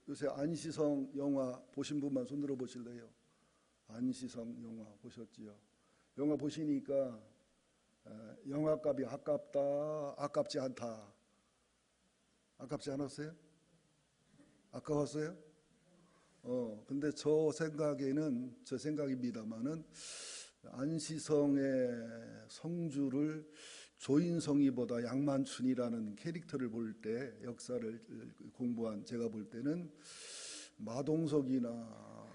요새 안시성 영화 보신 분만 손 들어 보실래요? 안시성 영화 보셨지요? 영화 보시니까 영화값이 아깝다, 아깝지 않다. 아깝지 않았어요? 아까웠어요? 근데 저 생각입니다만은 안시성의 성주를 조인성이보다 양만춘이라는 캐릭터를 볼 때, 역사를 공부한 제가 볼 때는 마동석이나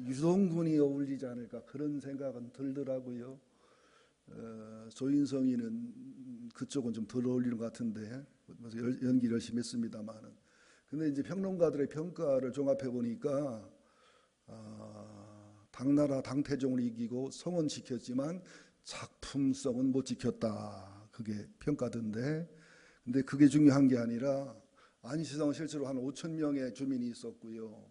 유동근이 어울리지 않을까 그런 생각은 들더라고요. 조인성이는 그쪽은 좀 덜 어울리는 것 같은데 연기를 열심히 했습니다만은. 근데 이제 평론가들의 평가를 종합해 보니까 당나라 당태종을 이기고 성은 지켰지만 작품성은 못 지켰다. 그게 평가던데. 근데 그게 중요한 게 아니라 안시성은 실제로 한 5천 명의 주민이 있었고요.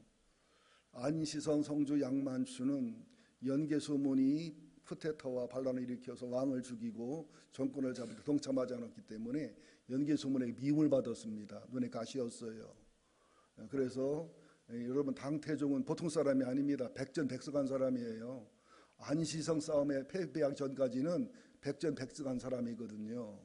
안시성, 성주, 양만추는 연개소문이 쿠데타와 반란을 일으켜서 왕을 죽이고 정권을 잡을 때 동참하지 않았기 때문에 연개소문에 미움을 받았습니다. 눈에 가시였어요. 그래서 여러분, 당태종은 보통 사람이 아닙니다. 백전백승한 사람이에요. 안시성 싸움에 패배하기 전까지는 백전백승한 사람이거든요.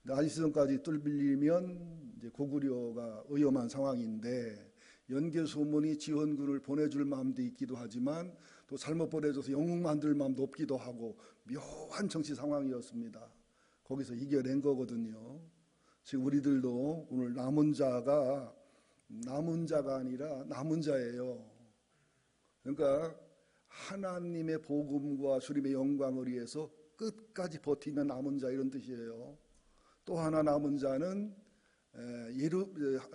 근데 안시성까지 뚫리면 이제 고구려가 위험한 상황인데, 연개소문이 지원군을 보내줄 마음도 있기도 하지만 또 잘못 보내줘서 영웅 만들 마음도 없기도 하고 묘한 정치 상황이었습니다. 거기서 이겨낸 거거든요. 지금 우리들도 오늘 남은 자가 아니라 남은 자예요. 그러니까 하나님의 복음과 주님의 영광을 위해서 끝까지 버티면 남은 자, 이런 뜻이에요. 또 하나 남은 자는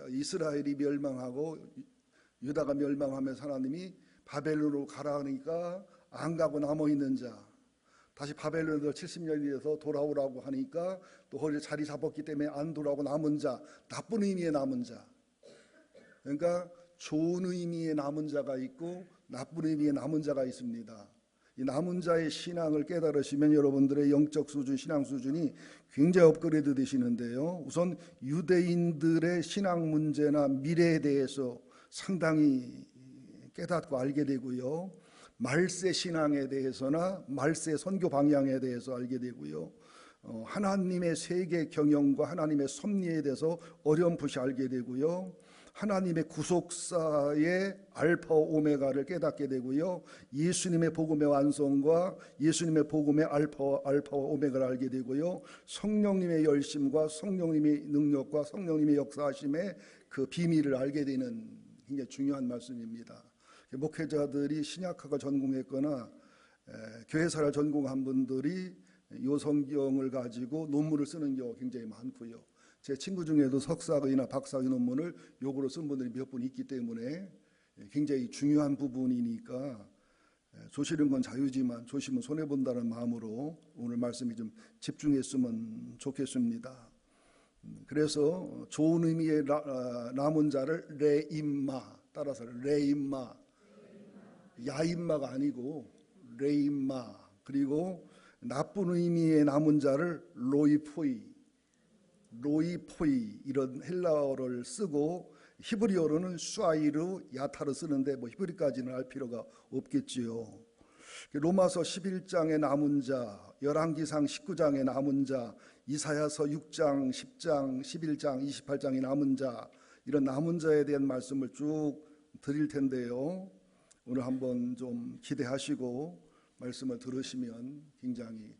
이스라엘이 멸망하고 유다가 멸망하면서 하나님이 바벨론으로 가라 하니까 안 가고 남아있는 자, 다시 바벨론에서 70년이 돼서 돌아오라고 하니까 또 거기에 자리 잡았기 때문에 안 돌아오고 남은 자, 나쁜 의미의 남은 자. 그러니까 좋은 의미의 남은 자가 있고 나쁜 의미의 남은 자가 있습니다. 이 남은 자의 신앙을 깨달으시면 여러분들의 영적 수준, 신앙 수준이 굉장히 업그레이드 되시는데요. 우선 유대인들의 신앙 문제나 미래에 대해서 상당히 깨닫고 알게 되고요. 말세 신앙에 대해서나 말세 선교 방향에 대해서 알게 되고요. 하나님의 세계 경영과 하나님의 섭리에 대해서 어렴풋이 알게 되고요. 하나님의 구속사의 알파와 오메가를 깨닫게 되고요. 예수님의 복음의 완성과 예수님의 복음의 알파와 오메가를 알게 되고요. 성령님의 열심과 성령님의 능력과 성령님의 역사하심의 그 비밀을 알게 되는 굉장히 중요한 말씀입니다. 목회자들이 신약학을 전공했거나 교회사를 전공한 분들이 이 성경을 가지고 논문을 쓰는 경우가 굉장히 많고요. 제 친구 중에도 석사학위나 박사학위 논문을 요구로 쓴 분들이 몇 분 있기 때문에 굉장히 중요한 부분이니까 조시는 건 자유지만 조심은 손해본다는 마음으로 오늘 말씀이 좀 집중했으면 좋겠습니다. 그래서 좋은 의미의 남은 자를 레임마, 따라서 레임마, 야임마가 아니고 레임마, 그리고 나쁜 의미의 남은 자를 로이포이, 이런 헬라어를 쓰고 히브리어로는 슈아이르, 야타를 쓰는데 뭐 히브리까지는 알 필요가 없겠지요. 로마서 11장의 남은 자, 열왕기상 19장의 남은 자, 이사야서 6장, 10장, 11장, 28장의 남은 자, 이런 남은 자에 대한 말씀을 쭉 드릴 텐데요. 오늘 한번 좀 기대하시고 말씀을 들으시면 굉장히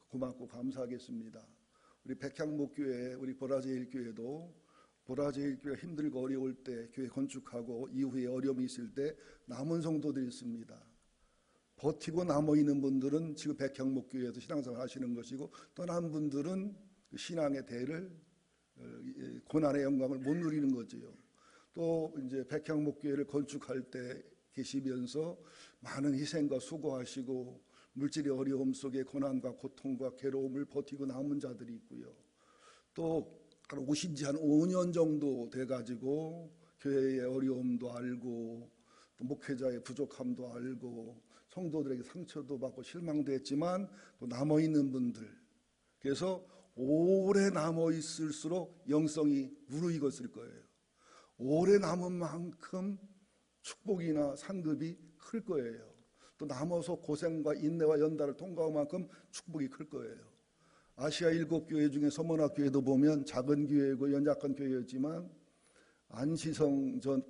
고맙고 감사하겠습니다. 우리 백향목교회, 우리 보라제일교회도 보라제일교회 힘들고 어려울 때 교회 건축하고 이후에 어려움이 있을 때 남은 성도들이 있습니다. 버티고 남아있는 분들은 지금 백향목교회에서 신앙생활 하시는 것이고, 떠난 분들은 신앙의 대를, 고난의 영광을 못 누리는 거지요. 또 이제 백향목교회를 건축할 때 계시면서 많은 희생과 수고하시고 물질의 어려움 속에 고난과 고통과 괴로움을 버티고 남은 자들이 있고요. 또 오신 지 한 5년 정도 돼가지고 교회의 어려움도 알고 또 목회자의 부족함도 알고 성도들에게 상처도 받고 실망도 했지만 또 남아있는 분들, 그래서 오래 남아있을수록 영성이 무르익었을 거예요. 오래 남은 만큼 축복이나 상급이 클 거예요. 또 남아서 고생과 인내와 연단을 통과한 만큼 축복이 클 거예요. 아시아 7교회 중에 서문학교회도 보면 작은 교회고 연약한 교회였지만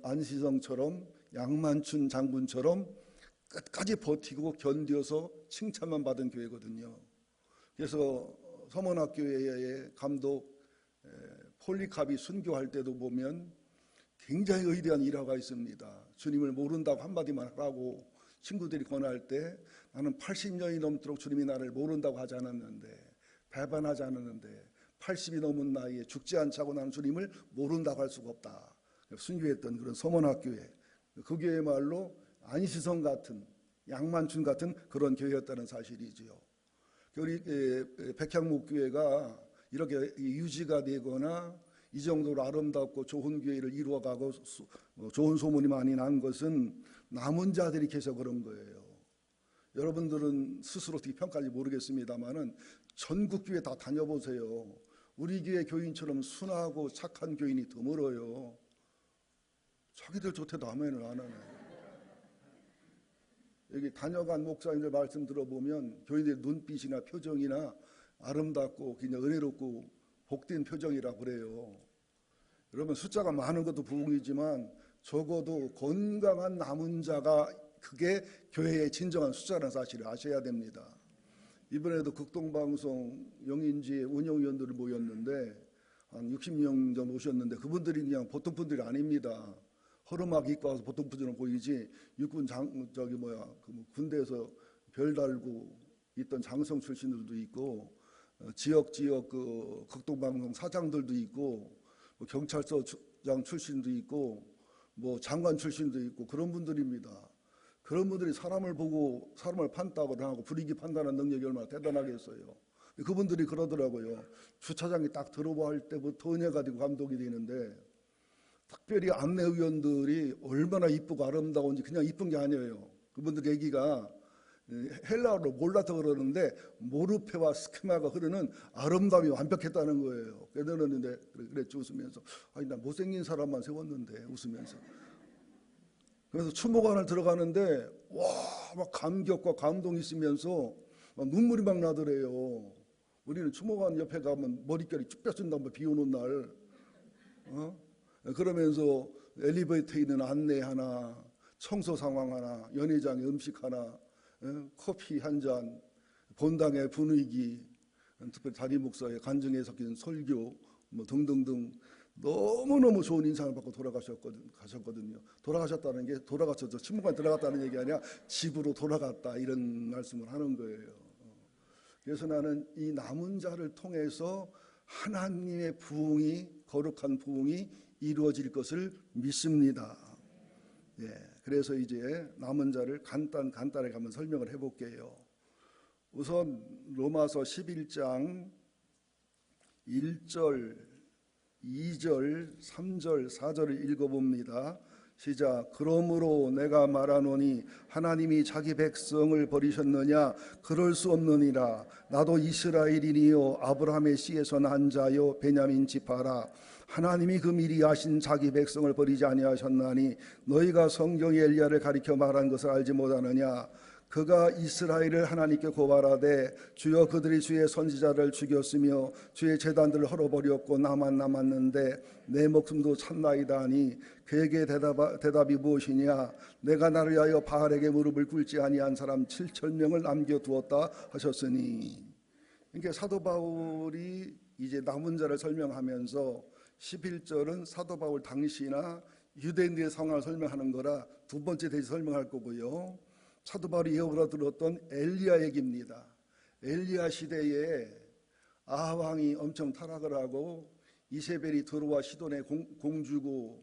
안시성처럼 양만춘 장군처럼 끝까지 버티고 견뎌서 칭찬만 받은 교회거든요. 그래서 서문학교회의 감독 폴리캅이 순교할 때도 보면 굉장히 의대한 일화가 있습니다. 주님을 모른다고 한마디만 하라고 친구들이 권할 때 나는 80년이 넘도록 주님이 나를 모른다고 하지 않았는데, 배반하지 않았는데 80이 넘은 나이에 죽지 않자고 나는 주님을 모른다고 할 수가 없다. 순교했던 그런 서문학교회, 그 교회 말로 안시성 같은 양만춘 같은 그런 교회였다는 사실이지요. 우리 백향목교회가 이렇게 유지가 되거나 이 정도로 아름답고 좋은 교회를 이루어가고 좋은 소문이 많이 난 것은 남은 자들이 계셔서 그런 거예요. 여러분들은 스스로 어떻게 평가할지 모르겠습니다만은 전국 교회 다 다녀보세요. 우리 교회 교인처럼 순하고 착한 교인이 드물어요. 자기들 좋대도 아멘을 안 하네. 여기 다녀간 목사님들 말씀 들어보면 교인들의 눈빛이나 표정이나 아름답고 그냥 은혜롭고 복된 표정이라 그래요. 여러분, 숫자가 많은 것도 부흥이지만 적어도 건강한 남은 자가 그게 교회의 진정한 숫자라는 사실을 아셔야 됩니다. 이번에도 극동방송 영인지에 운영위원들을 모였는데 한 60명 정도 오셨는데 그분들이 그냥 보통 분들이 아닙니다. 허름하게 입고 와서 보통 분들은 보이지 육군 군대에서 별 달고 있던 장성 출신들도 있고 지역 그 극동방송 사장들도 있고 뭐 경찰서장 출신도 있고 뭐 장관 출신도 있고 그런 분들입니다. 그런 분들이 사람을 보고 사람을 판단을 하고 분위기 판단하는 능력이 얼마나 대단하겠어요. 그분들이 그러더라고요. 주차장에 딱 들어와 할 때부터 은혜가 되고 감동이 되는데 특별히 안내위원들이 얼마나 이쁘고 아름다운지 그냥 이쁜 게 아니에요. 그분들 얘기가 헬라어로 몰라서 그러는데 모르페와 스키마가 흐르는 아름다움이 완벽했다는 거예요. 그랬는데 그랬지 웃으면서 아니 나 못생긴 사람만 세웠는데 웃으면서 그래서 추모관을 들어가는데 와 막 감격과 감동이 있으면서 막 눈물이 막 나더래요. 우리는 추모관 옆에 가면 머릿결이 쭉 펴진단 비 오는 날 그러면서 엘리베이터에 있는 안내 하나, 청소 상황 하나, 연회장의 음식 하나, 커피 한 잔, 본당의 분위기, 특별히 담임 목사의 간증에 섞인 설교 뭐 등등등 너무너무 좋은 인상을 받고 돌아가셨거든요. 돌아가셨다는 게 돌아가셔서 침묵관에 들어갔다는 얘기 아니라 집으로 돌아갔다 이런 말씀을 하는 거예요. 그래서 나는 이 남은 자를 통해서 하나님의 부흥이 거룩한 부흥이 이루어질 것을 믿습니다. 예, 그래서 이제 남은 자를 간단하게 한번 설명을 해볼게요. 우선 로마서 11장 1절, 2절, 3절, 4절을 읽어봅니다. 시작. 그러므로 내가 말하노니 하나님이 자기 백성을 버리셨느냐? 그럴 수 없느니라. 나도 이스라엘이니요 아브라함의 씨에서 난 자요 베냐민 지파라. 하나님이 그 미리 아신 자기 백성을 버리지 아니하셨나니 너희가 성경의 엘리야를 가리켜 말한 것을 알지 못하느냐? 그가 이스라엘을 하나님께 고발하되 주여 그들이 주의 선지자를 죽였으며 주의 제단들을 헐어버렸고 나만 남았는데 내 목숨도 찾나이다 하니 그에게 대답이 무엇이냐? 내가 나를 위하여 바알에게 무릎을 꿇지 아니한 사람 7,000명을 남겨두었다 하셨으니. 그러니까 사도 바울이 이제 남은 자를 설명하면서 11절은 사도 바울 당시나 유대인들의 상황을 설명하는 거라 두 번째 대신 설명할 거고요. 사도 바울이 예언으로 들었던 엘리야 얘기입니다. 엘리야 시대에 아합왕이 엄청 타락을 하고 이세벨이 들어와 시돈의 공주고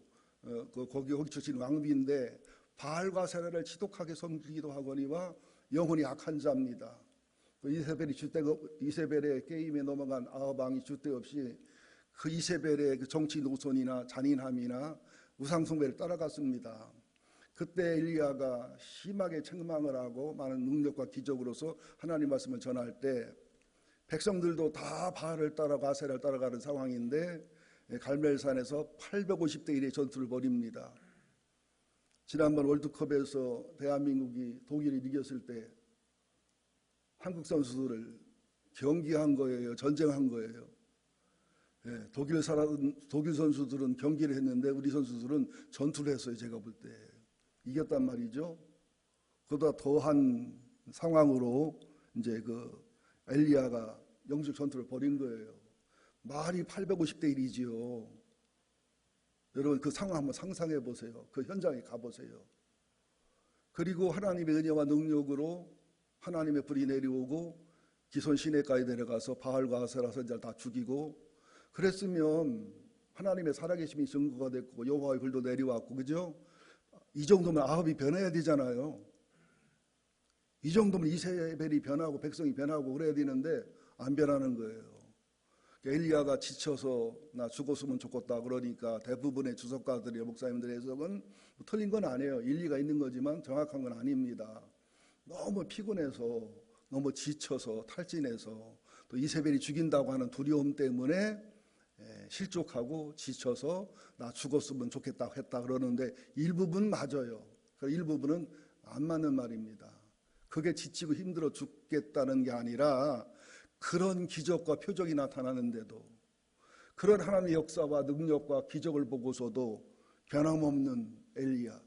거기 쳐 왕비인데 바알과 세라를 지독하게 섬기기도 하거니와 영혼이 악한 자입니다. 이세벨의 게임에 넘어간 아합왕이 줏대 없이 그 이세벨의 그 정치 노선이나 잔인함이나 우상숭배를 따라갔습니다. 그때 엘리야가 심하게 책망을 하고 많은 능력과 기적으로서 하나님 말씀을 전할 때 백성들도 다 바알을 따라가 아세라를 따라가는 상황인데 갈멜산에서 850대 1의 전투를 벌입니다. 지난번 월드컵에서 대한민국이 독일을 이겼을 때 한국 선수들을 경기한 거예요? 전쟁한 거예요? 독일 선수들은 경기를 했는데 우리 선수들은 전투를 했어요. 제가 볼 때 이겼단 말이죠. 그보다 더한 상황으로 이제 그 엘리야가 영적 전투를 벌인 거예요. 말이 850대 1이지요. 여러분 그 상황 한번 상상해 보세요. 그 현장에 가보세요. 그리고 하나님의 은혜와 능력으로 하나님의 불이 내려오고 기손 시내까지 내려가서 바알과 아세라 선지자를 다 죽이고, 그랬으면 하나님의 살아계심이 증거가 됐고 여호와의 불도 내려왔고, 그죠? 이 정도면 아합이 변해야 되잖아요. 이 정도면 이세벨이 변하고 백성이 변하고 그래야 되는데 안 변하는 거예요. 엘리야가 지쳐서 나 죽었으면 좋겠다 그러니까 대부분의 주석가들이나 목사님들의 해석은 틀린 건 아니에요. 일리가 있는 거지만 정확한 건 아닙니다. 너무 피곤해서, 너무 지쳐서, 탈진해서, 또 이세벨이 죽인다고 하는 두려움 때문에 실족하고 지쳐서 나 죽었으면 좋겠다 했다 그러는데 일부분 맞아요. 일부분은 안 맞는 말입니다. 그게 지치고 힘들어 죽겠다는 게 아니라 그런 기적과 표적이 나타나는데도, 그런 하나님의 역사와 능력과 기적을 보고서도 변함없는 엘리야,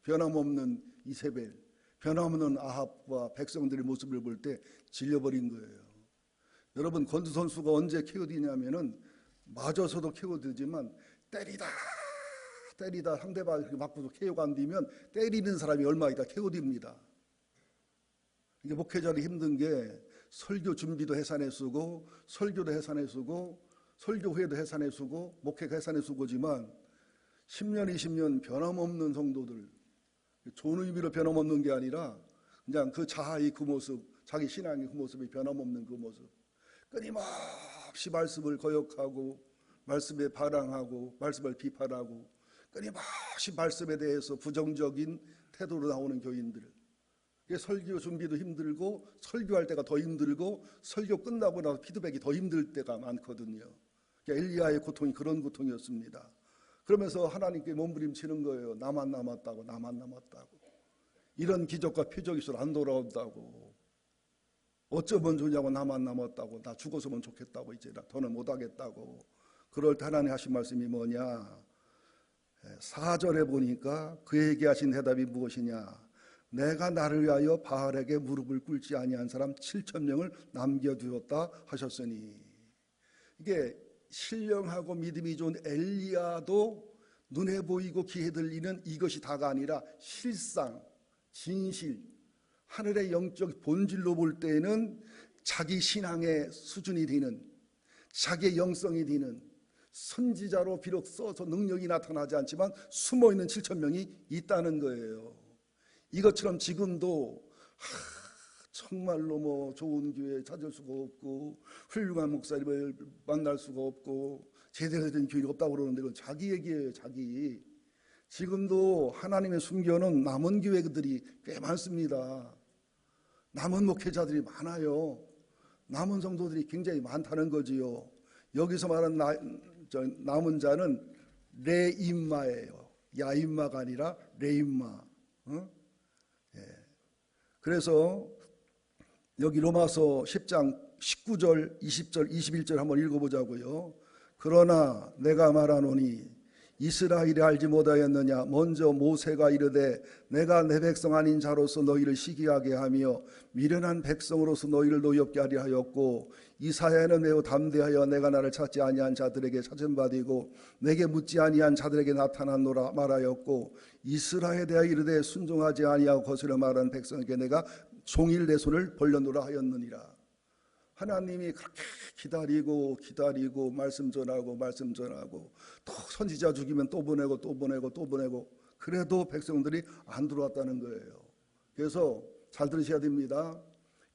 변함없는 이세벨, 변함없는 아합과 백성들의 모습을 볼 때 질려버린 거예요. 여러분, 권투 선수가 언제 KO되냐면은 맞아서도 KO되지만 때리다 상대방이 맞고도 KO가 안 되면 때리는 사람이 얼마 있다 KO됩니다. 이게 목회자들이 힘든 게 설교 준비도 해산에 쓰고 설교도 해산에 쓰고 설교 후에도 해산에 쓰고 목회가 해산에 쓰고지만 10년 20년 변함없는 성도들, 좋은 의미로 변함없는 게 아니라 그냥 그 자아의 그 모습, 자기 신앙의 그 모습이 변함없는 그 모습, 끊임없이 말씀을 거역하고 말씀에 반항하고 말씀을 비판하고 끊임없이 말씀에 대해서 부정적인 태도로 나오는 교인들, 설교 준비도 힘들고 설교할 때가 더 힘들고 설교 끝나고 나서 피드백이 더 힘들 때가 많거든요. 엘리야의 고통이 그런 고통이었습니다. 그러면서 하나님께 몸부림치는 거예요. 나만 남았다고, 나만 남았다고. 이런 기적과 표적이 있어도 안 돌아온다고. 어쩌면 좋냐고, 나만 남았다고. 나 죽었으면 좋겠다고. 이제 나 더는 못하겠다고. 그럴 때 하나님 하신 말씀이 뭐냐? 4절에 보니까 그에게 하신 대답이 무엇이냐? 내가 나를 위하여 바알에게 무릎을 꿇지 아니한 사람 7,000명을 남겨두었다 하셨으니, 이게 신령하고 믿음이 좋은 엘리야도 눈에 보이고 귀에 들리는 이것이 다가 아니라 실상, 진실, 하늘의 영적 본질로 볼 때는 자기 신앙의 수준이 되는, 자기의 영성이 되는 선지자로 비록 써서 능력이 나타나지 않지만 숨어있는 7,000명이 있다는 거예요. 이것처럼 지금도 정말로 뭐 좋은 교회 찾을 수가 없고 훌륭한 목사님을 만날 수가 없고 제대로 된 교회가 없다고 그러는데 그건 자기 얘기예요. 자기. 지금도 하나님의 숨겨놓은 남은 교회들이 꽤 많습니다. 남은 목회자들이 많아요. 남은 성도들이 굉장히 많다는 거지요. 여기서 말하는 남은 자는 레임마예요. 야임마가 아니라 레임마. 그래서 여기 로마서 10장 19절, 20절, 21절 한번 읽어보자고요. 그러나 내가 말하노니 이스라엘이 알지 못하였느냐? 먼저 모세가 이르되 내가 내 백성 아닌 자로서 너희를 시기하게 하며 미련한 백성으로서 너희를 노엽게 하려 하였고, 이사야는 매우 담대하여 내가 나를 찾지 아니한 자들에게 찾은 바되고 내게 묻지 아니한 자들에게 나타났노라 말하였고, 이스라엘에 대하여 이르되 순종하지 아니하고 거스려 말하는 백성에게 내가 종일 내 손을 벌려노라 하였느니라. 하나님이 그렇게 기다리고 말씀 전하고 또 선지자 죽이면 또 보내고 그래도 백성들이 안 들어왔다는 거예요. 그래서 잘 들으셔야 됩니다.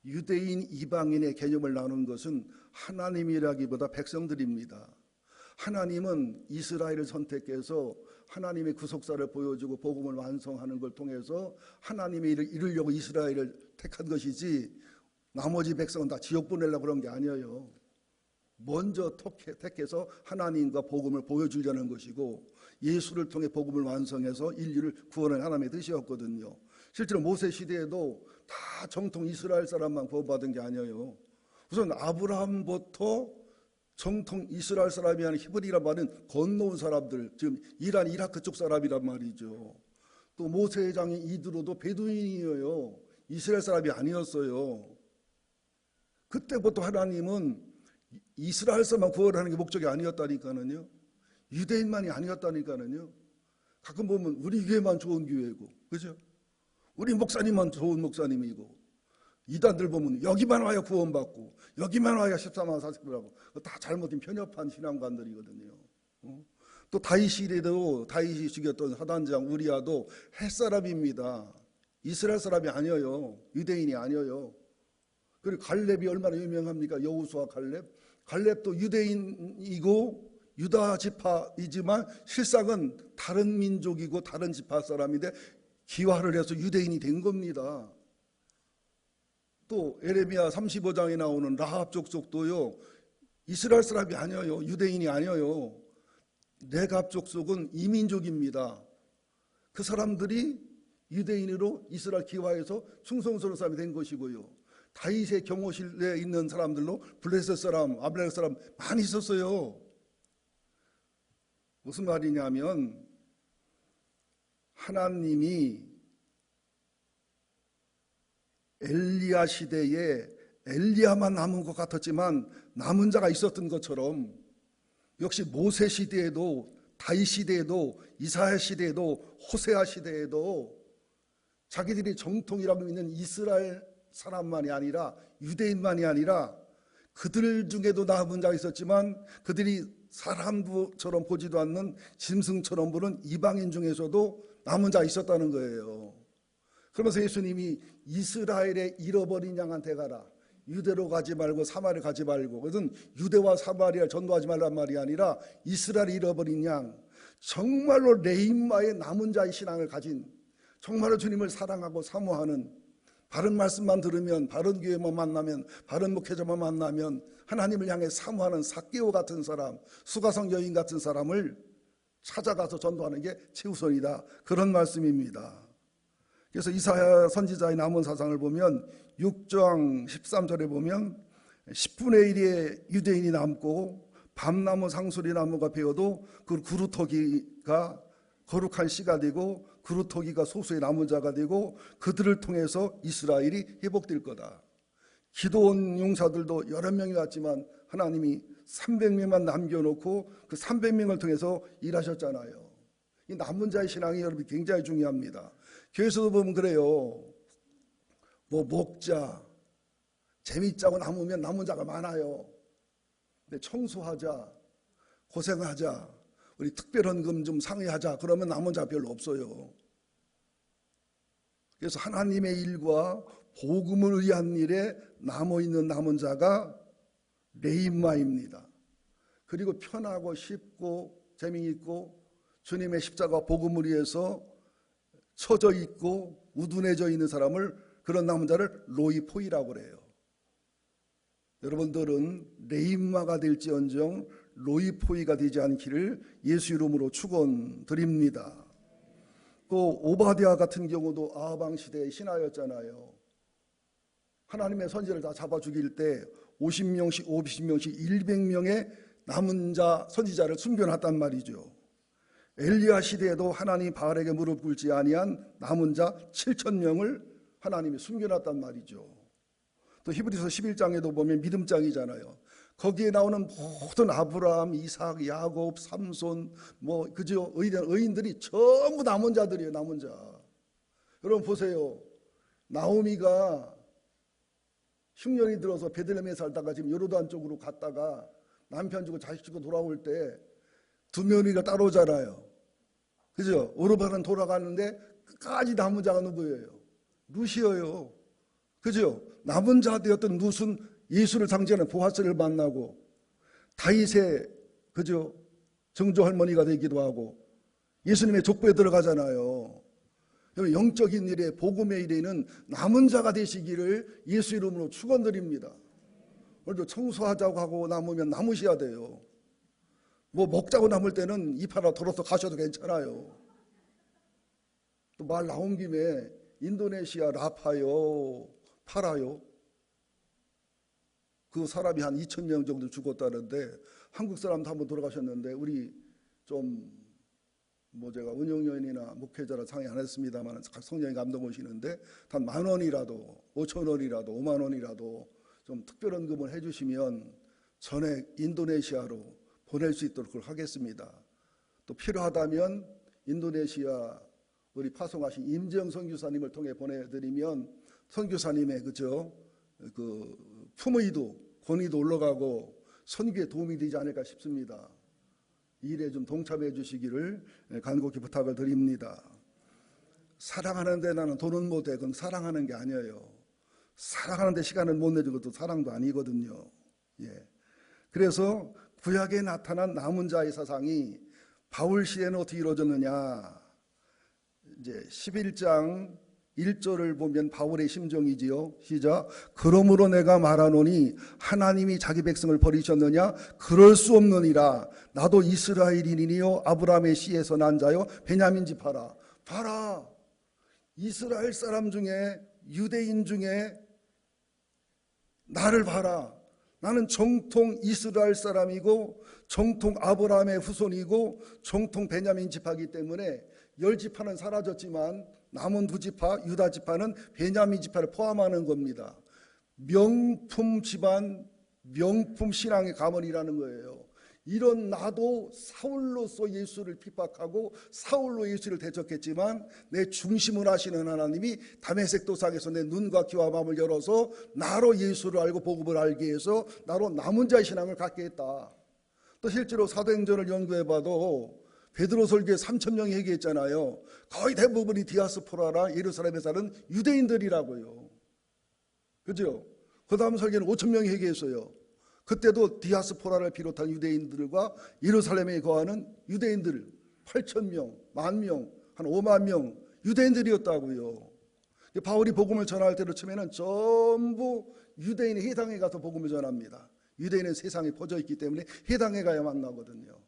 유대인 이방인의 개념을 나눈 것은 하나님이라기보다 백성들입니다. 하나님은 이스라엘을 선택해서 하나님의 구속사를 보여주고 복음을 완성하는 걸 통해서 하나님의 일을 이루려고 이스라엘을 택한 것이지 나머지 백성은 다 지옥 보내려고 그런 게 아니에요. 먼저 택해서 하나님과 복음을 보여주려는 것이고 예수를 통해 복음을 완성해서 인류를 구원하는 하나님의 뜻이었거든요. 실제로 모세 시대에도 다 정통 이스라엘 사람만 구원받은 게 아니에요. 우선 아브라함부터 정통 이스라엘 사람이 아닌 히브리란 말은 건너온 사람들, 지금 이란 이라크 쪽 사람이란 말이죠. 또 모세의 장인 이드로도 베두인이에요. 이스라엘 사람이 아니었어요. 그때부터 하나님은 이스라엘 사람만 구원하는 게 목적이 아니었다니까는요. 유대인만이 아니었다니까는요. 가끔 보면 우리 교회만 좋은 교회고, 그죠? 우리 목사님만 좋은 목사님이고, 이단들 보면 여기만 와야 구원받고 여기만 와야 14만 40을 하고 다 잘못된 편협한 신앙관들이거든요. 또 다윗시대도 다윗이 죽였던 사단장 우리아도 햇사람입니다. 이스라엘 사람이 아니에요. 유대인이 아니에요. 그리고 갈렙이 얼마나 유명합니까? 여호수아 갈렙. 갈렙도 유대인이고 유다 지파이지만 실상은 다른 민족이고 다른 지파 사람인데 기화를 해서 유대인이 된 겁니다. 또 에레미야 35장에 나오는 라합 족속도요, 이스라엘 사람이 아니에요. 유대인이 아니에요. 레갑 족속은 이민족입니다. 그 사람들이 유대인으로 이스라엘 기화해서 충성스러운 사람이 된 것이고요. 다윗의 경호실에 있는 사람들로 블레셋 사람, 아말렉 사람 많이 있었어요. 무슨 말이냐면 하나님이 엘리야 시대에 엘리야만 남은 것 같았지만 남은 자가 있었던 것처럼 역시 모세 시대에도 다윗 시대에도 이사야 시대에도 호세아 시대에도 자기들이 정통이라고 믿는 이스라엘 사람만이 아니라 유대인만이 아니라 그들 중에도 남은 자가 있었지만 그들이 사람처럼 보지도 않는 짐승처럼 보는 이방인 중에서도 남은 자가 있었다는 거예요. 그러면서 예수님이 이스라엘의 잃어버린 양한테 가라. 유대로 가지 말고 사마리아 가지 말고. 그것은 유대와 사마리아 전도하지 말란 말이 아니라 이스라엘 잃어버린 양, 정말로 레인마의 남은 자의 신앙을 가진, 정말로 주님을 사랑하고 사모하는, 바른 말씀만 들으면, 바른 교회만 만나면, 바른 목회자만 만나면 하나님을 향해 사모하는 삭개오 같은 사람, 수가성 여인 같은 사람을 찾아가서 전도하는 게 최우선이다. 그런 말씀입니다. 그래서 이사야 선지자의 남은 사상을 보면 6장 13절에 보면 10분의 1의 유대인이 남고 밤나무 상수리 나무가 베어도 그 그루터기가 거룩한 씨가 되고 그루터기가 소수의 남은 자가 되고 그들을 통해서 이스라엘이 회복될 거다. 기도원 용사들도 여러 명이 왔지만 하나님이 300명만 남겨놓고 그 300명을 통해서 일하셨잖아요. 이 남은 자의 신앙이 여러분 굉장히 중요합니다. 교회에서도 보면 그래요. 뭐 목자, 재밌자고 남으면 남은 자가 많아요. 근데 청소하자, 고생하자, 우리 특별헌금 좀 상의하자 그러면 남은 자 별로 없어요. 그래서 하나님의 일과 복음을 위한 일에 남아있는 남은 자가 레인마입니다. 그리고 편하고 쉽고 재미있고 주님의 십자가 복음을 위해서 처져 있고 우둔해져 있는 사람을, 그런 남은 자를 로이포이라고 그래요. 여러분들은 레인마가 될지언정 로이포이가 되지 않기를 예수 이름으로 축원드립니다. 또 오바댜 같은 경우도 아하방 시대의 신하였잖아요. 하나님의 선지자를 다 잡아 죽일 때 50명씩 100명의 남은 자 선지자를 숨겨놨단 말이죠. 엘리야 시대에도 하나님 바알에게 무릎 꿇지 아니한 남은 자 7,000명을 하나님이 숨겨놨단 말이죠. 또 히브리서 11장에도 보면 믿음장이잖아요. 거기에 나오는 모든 아브라함, 이삭, 야곱, 삼손, 뭐 그죠, 의인들이 전부 남은 자들이에요. 남은 자. 여러분 보세요. 나오미가 흉년이 들어서 베들레헴에 살다가 지금 요르단 쪽으로 갔다가 남편 주고 자식 주고 돌아올 때 두 며느리가 따라오잖아요. 그죠? 오르반은 돌아가는데 끝까지 남은 자가 누구예요? 루시어요. 그죠? 남은 자 되었던 룻은 예수를 상징하는 보아스를 만나고 다윗의 그죠? 정조 할머니가 되기도 하고 예수님의 족보에 들어가잖아요. 영적인 일에 복음의 일에는 남은 자가 되시기를 예수 이름으로 축원드립니다. 오늘도 청소하자고 하고 남으면 남으셔야 돼요. 뭐 먹자고 남을 때는 입 하나 털어서 가셔도 괜찮아요. 또 말 나온 김에 인도네시아 라파요, 팔아요. 그 사람이 한 2,000명 정도 죽었다는데 한국 사람도 한번 돌아가셨는데 우리 좀 뭐 제가 운영요인이나 목회자라 상의 안 했습니다만 각 성령이 감동 오시는데 단 10,000원이라도 5,000원이라도 50,000원이라도 좀 특별헌금을 해주시면 전액 인도네시아로 보낼 수 있도록 그걸 하겠습니다. 또 필요하다면 인도네시아 우리 파송하신 임정 선교사님을 통해 보내드리면 선교사님의 그 품의도 권위도 올라가고 선교에 도움이 되지 않을까 싶습니다. 이 일에 좀 동참해 주시기를 간곡히 부탁을 드립니다. 사랑하는데 나는 돈은 못해. 그건 사랑하는 게 아니에요. 사랑하는데 시간을 못 내준 것도 사랑도 아니거든요. 예. 그래서 구약에 나타난 남은 자의 사상이 바울 시대는 어떻게 이루어졌느냐. 이제 11장 1절을 보면 바울의 심정이지요. 시작. 그러므로 내가 말하노니 하나님이 자기 백성을 버리셨느냐? 그럴 수 없느니라. 나도 이스라엘인이요 아브라함의 씨에서 난 자요 베냐민 지파라. 봐라. 이스라엘 사람 중에 유대인 중에 나를 봐라. 나는 정통 이스라엘 사람이고 정통 아브라함의 후손이고 정통 베냐민 지파이기 때문에 10지파는 사라졌지만 남은 2지파 유다 지파는 베냐민 지파를 포함하는 겁니다. 명품 집안, 명품 신앙의 가문이라는 거예요. 이런 나도 사울로서 예수를 핍박하고 사울로 예수를 대적했지만 내 중심을 하시는 하나님이 다메섹 도상에서 내 눈과 귀와 마음을 열어서 나로 예수를 알고 복음을 알게 해서 나로 남은 자의 신앙을 갖게 했다. 또 실제로 사도행전을 연구해봐도 베드로 설교에 3,000명이 회개했잖아요. 거의 대부분이 디아스포라라 예루살렘에 사는 유대인들이라고요. 그죠? 그 다음 설교는 5,000명이 회개했어요. 그때도 디아스포라를 비롯한 유대인들과 예루살렘에 거하는 유대인들 8,000명, 10,000명, 한 5만 명 유대인들이었다고요. 바울이 복음을 전할 때로 치면은 전부 유대인의 회당에 가서 복음을 전합니다. 유대인은 세상에 퍼져 있기 때문에 회당에 가야 만나거든요.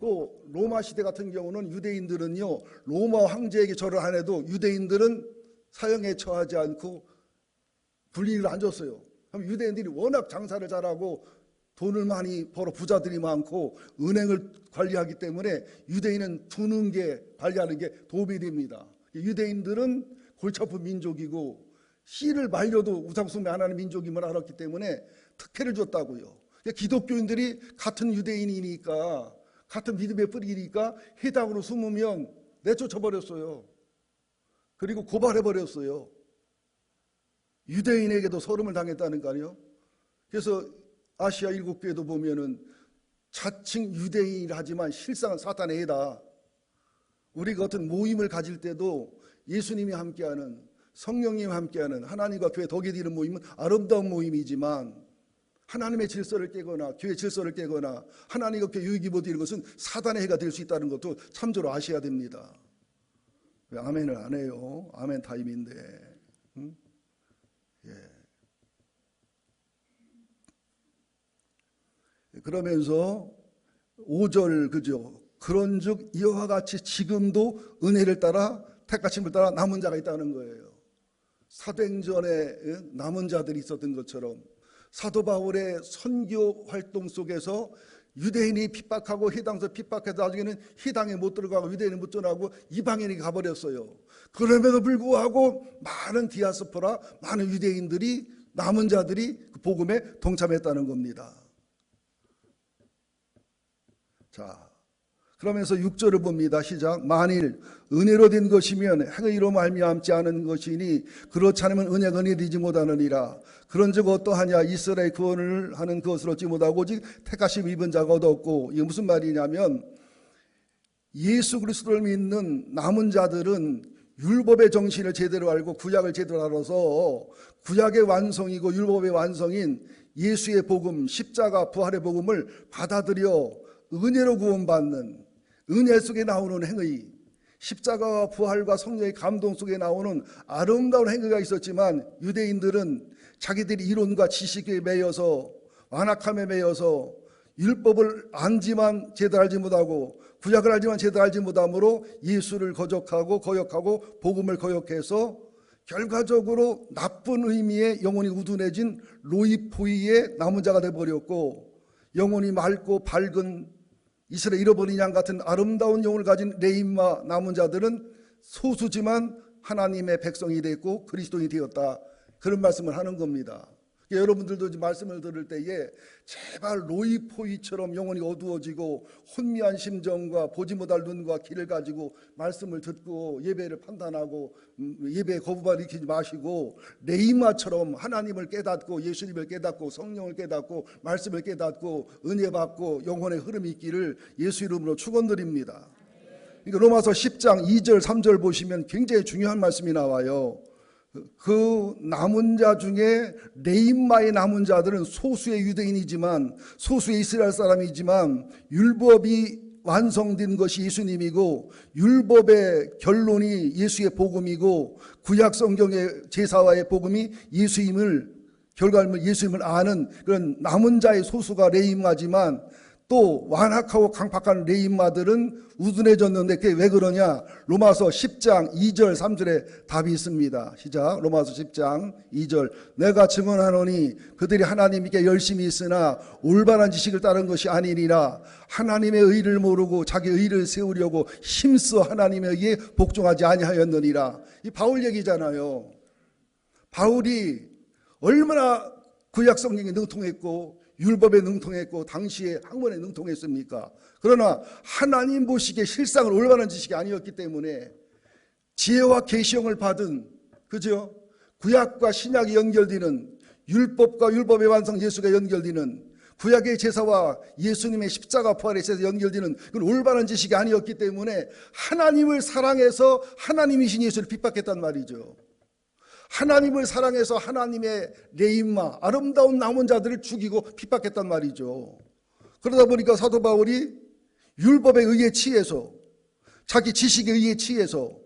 또 로마 시대 같은 경우는 유대인들은요 로마 황제에게 절을 안 해도 유대인들은 사형에 처하지 않고 불리를 안 줬어요. 그럼 유대인들이 워낙 장사를 잘하고 돈을 많이 벌어 부자들이 많고 은행을 관리하기 때문에 유대인은 두는 게 관리하는 게 도움이 됩니다. 유대인들은 골치 아픈 민족이고 씨를 말려도 우상숭배 안 하는 민족임을 알았기 때문에 특혜를 줬다고요. 기독교인들이 같은 유대인이니까 같은 믿음의 뿌리니까 회당으로 숨으면 내쫓아버렸어요. 그리고 고발해버렸어요. 유대인에게도 서름을 당했다는 거 아니에요? 그래서 아시아 7교회도 보면은 자칭 유대인이라 하지만 실상은 사탄의 애다. 우리가 어떤 모임을 가질 때도 예수님이 함께하는 성령님이 함께하는 하나님과 교회 덕이 되는 모임은 아름다운 모임이지만 하나님의 질서를 깨거나 교회 질서를 깨거나 하나님과 교회 유익이 못 이루는 것은 사단의 해가 될 수 있다는 것도 참조로 아셔야 됩니다. 왜 아멘을 안 해요? 아멘 타임인데. 응? 예. 그러면서 5절 그죠? 그런즉 이와 같이 지금도 은혜를 따라 택하심을 따라 남은 자가 있다는 거예요. 사도행전에 남은 자들이 있었던 것처럼 사도 바울의 선교 활동 속에서 유대인이 핍박하고 회당에서 핍박해서 나중에는 회당에 못 들어가고 유대인이 못 전하고 이방인이 가버렸어요. 그럼에도 불구하고 많은 디아스포라 많은 유대인들이 남은 자들이 그 복음에 동참했다는 겁니다. 자, 그러면서 6절을 봅니다. 시작. 만일 은혜로 된 것이면 행의로 말미암지 않은 것이니 그렇지 않으면 은혜가 은혜되지 못하느니라. 그런즉 어떠하냐. 이스라엘 구원을 하는 것을 얻지 못하고 오직 택하심 입은 자가 얻었고. 이게 무슨 말이냐면 예수 그리스도를 믿는 남은 자들은 율법의 정신을 제대로 알고 구약을 제대로 알아서 구약의 완성이고 율법의 완성인 예수의 복음, 십자가 부활의 복음을 받아들여 은혜로 구원받는 은혜 속에 나오는 행의, 십자가와 부활과 성령의 감동 속에 나오는 아름다운 행위가 있었지만 유대인들은 자기들이 이론과 지식에 매여서 완악함에 매여서 율법을 알지만 제대로 알지 못하고 구약을 알지만 제대로 알지 못함으로 예수를 거역하고 복음을 거역해서 결과적으로 나쁜 의미의 영혼이 우둔해진 로이포이의 남은 자가 되어버렸고, 영혼이 맑고 밝은 이스라엘 잃어버린 양 같은 아름다운 영혼을 가진 레인마 남은 자들은 소수지만 하나님의 백성이 됐고 그리스도인이 되었다, 그런 말씀을 하는 겁니다. 여러분들도 말씀을 들을 때에 제발 로이포이처럼 영혼이 어두워지고 혼미한 심정과 보지 못할 눈과 귀를 가지고 말씀을 듣고 예배를 판단하고 예배에 거부감 일으키지 마시고, 레이마처럼 하나님을 깨닫고 예수님을 깨닫고 성령을 깨닫고 말씀을 깨닫고 은혜 받고 영혼의 흐름이 있기를 예수 이름으로 축원드립니다. 그러니까 로마서 10장 2절 3절 보시면 굉장히 중요한 말씀이 나와요. 그 남은 자 중에 레인마의 남은 자들은 소수의 유대인이지만 소수의 이스라엘 사람이지만 율법이 완성된 것이 예수님이고 율법의 결론이 예수의 복음이고 구약 성경의 제사와의 복음이 예수임을 결과를 예수님을 아는 그런 남은 자의 소수가 레인마지만, 또 완악하고 강팍한 레인마들은 우둔해졌는데 그게 왜 그러냐? 로마서 10장 2절 3절에 답이 있습니다. 시작. 로마서 10장 2절. 내가 증언하노니 그들이 하나님께 열심히 있으나 올바른 지식을 따른 것이 아니니라. 하나님의 의를 모르고 자기 의를 세우려고 힘써 하나님의 의에 복종하지 아니하였느니라. 이 바울 얘기잖아요. 바울이 얼마나 구약 성경에 능통했고 율법에 능통했고 당시에 학문에 능통했습니까? 그러나 하나님 보시기에 실상을 올바른 지식이 아니었기 때문에 지혜와 계시형을 받은, 그죠? 구약과 신약이 연결되는, 율법과 율법의 완성 예수가 연결되는, 구약의 제사와 예수님의 십자가 부활의 제사 연결되는 그런 올바른 지식이 아니었기 때문에 하나님을 사랑해서 하나님이신 예수를 핍박했단 말이죠. 하나님을 사랑해서 하나님의 레인마 아름다운 남은 자들을 죽이고 핍박했단 말이죠. 그러다 보니까 사도 바울이 율법에 의해 취해서 자기 지식에 의해 취해서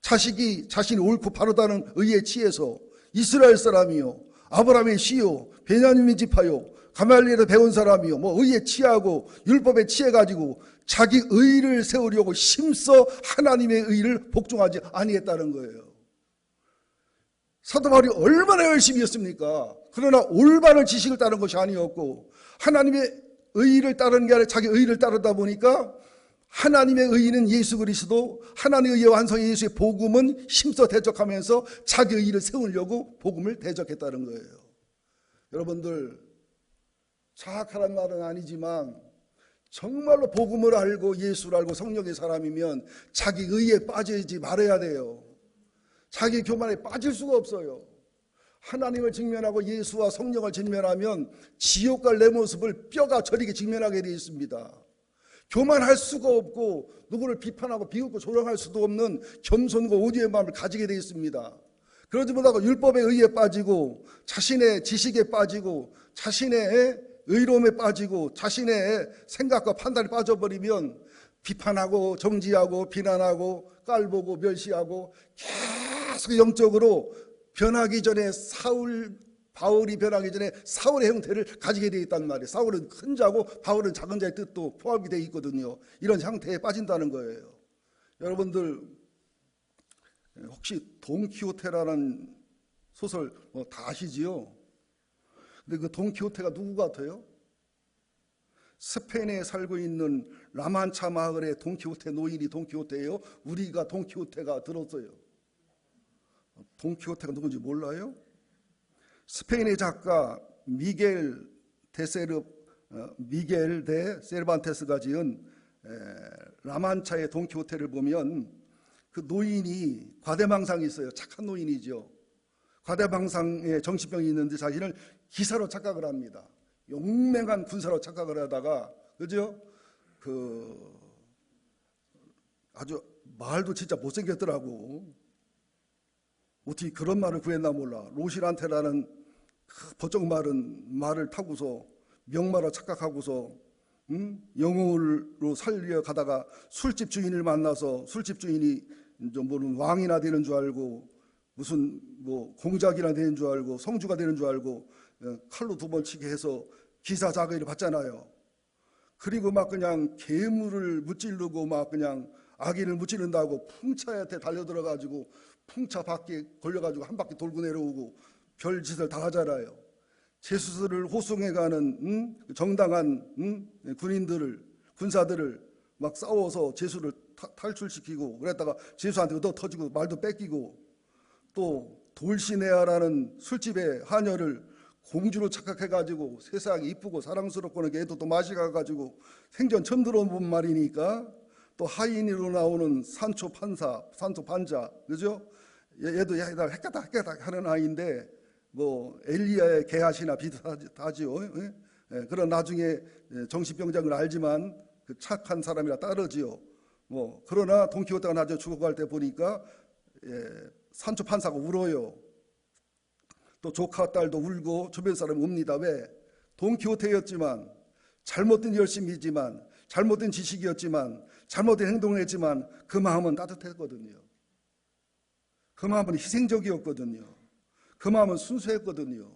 자신이 옳고 바르다는 의해 취해서 이스라엘 사람이요 아브라함의 씨요 베냐민 지파요 가말리엘에서 배운 사람이요 의에 취하고 율법에 취해가지고 자기 의를 세우려고 힘써 하나님의 의를 복종하지 아니했다는 거예요. 사도 바울이 얼마나 열심히 했습니까? 그러나 올바른 지식을 따른 것이 아니었고 하나님의 의를 따르는 게 아니라 자기 의를 따르다 보니까 하나님의 의는 예수 그리스도, 하나님의 의의 완성의 예수의 복음은 힘써 대적하면서 자기 의를 세우려고 복음을 대적했다는 거예요. 여러분들, 자학하란 말은 아니지만 정말로 복음을 알고 예수를 알고 성령의 사람이면 자기 의에 빠지지 말아야 돼요. 자기 교만에 빠질 수가 없어요. 하나님을 직면하고 예수와 성령을 직면하면 지옥 갈 내 모습을 뼈가 저리게 직면하게 되어 있습니다. 교만할 수가 없고 누구를 비판하고 비웃고 조롱할 수도 없는 겸손과 오디의 마음을 가지게 되어 있습니다. 그러지 못하고 율법의 의에 빠지고 자신의 지식에 빠지고 자신의 의로움에 빠지고 자신의 생각과 판단에 빠져버리면 비판하고 정지하고 비난하고 깔보고 멸시하고 계속 영적으로 변하기 전에 바울이 변하기 전에 사울의 형태를 가지게 되어 있단 말이에요. 사울은 큰 자고 바울은 작은 자의 뜻도 포함이 되어 있거든요. 이런 형태에 빠진다는 거예요. 여러분들 혹시 돈키호테라는 소설 다 아시지요? 근데 그 돈키호테가 누구 같아요? 스페인에 살고 있는 라만차 마을의 돈키호테 노인이 돈키호테예요. 우리가 돈키호테가 들었어요. 돈키호테가 누군지 몰라요? 스페인의 작가 미겔 데 세르반테스가 지은 라만차의 돈키호테를 보면 그 노인이 과대망상이 있어요. 착한 노인이죠. 과대망상에 정신병이 있는데 자신을 기사로 착각을 합니다. 용맹한 군사로 착각을 하다가, 그죠? 아주 말도 진짜 못생겼더라고. 어떻게 그런 말을 구했나 몰라. 로시란테라는 그 버쩍 마른 말을 타고서 명마로 착각하고서 영웅으로 살려가다가 술집 주인을 만나서 술집 주인이 뭐는 왕이나 되는 줄 알고 무슨 공작이나 되는 줄 알고 성주가 되는 줄 알고 칼로 2번 치게 해서 기사 자기를 받잖아요. 그리고 막 그냥 괴물을 무찌르고 막 그냥 악인을 무찌른다고 풍차한테 달려들어가지고 풍차 바퀴에 걸려가지고 한 바퀴 돌고 내려오고 별짓을 다 하잖아요. 제수를 호송해가는 정당한 군사들을 막 싸워서 제수를 탈출시키고 그랬다가 제수한테 얻어 터지고 말도 뺏기고, 또 돌시네아라는 술집의 하녀를 공주로 착각해가지고 세상이 이쁘고 사랑스럽고 애도 또 마시가가지고 생전 처음 들어본 말이니까, 또 하인으로 나오는 산초 판자, 그죠? 얘도 헷가닥 하는 아이인데 뭐 엘리야의 개아시나 비슷하지요. 그런 나중에 정신병자인 걸 알지만 그 착한 사람이라 따르지요. 뭐 그러나 돈키호테가 나중에 죽어갈 때 보니까 산초 판사가 울어요. 또 조카 딸도 울고 주변 사람이 웁니다. 왜? 돈키호테였지만, 잘못된 열심이지만, 잘못된 지식이었지만, 잘못된 행동을 했지만 그 마음은 따뜻했거든요. 그 마음은 희생적이었거든요. 그 마음은 순수했거든요.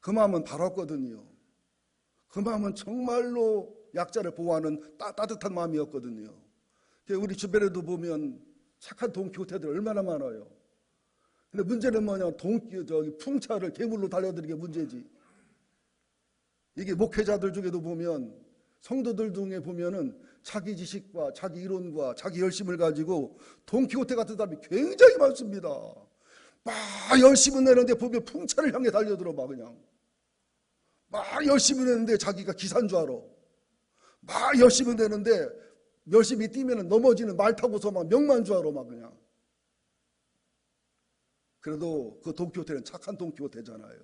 그 마음은 바랐거든요. 그 마음은 정말로 약자를 보호하는 따뜻한 마음이었거든요. 우리 주변에도 보면 착한 돈키호테들 얼마나 많아요. 근데 문제는 뭐냐, 풍차를 괴물로 달려드는 게 문제지. 이게 목회자들 중에도 보면, 성도들 중에 보면은 자기 지식과 자기 이론과 자기 열심을 가지고 돈키호테 같은 사람이 굉장히 많습니다. 막 열심히 내는데 보면 풍차를 향해 달려들어 막 열심히 내는데 자기가 기사인 줄 알아. 막 열심히 내는데 열심히 뛰면 넘어지는 말 타고서 막 명만 줄 알아 그냥. 그래도 그 돈키호테는 착한 돈키호테잖아요.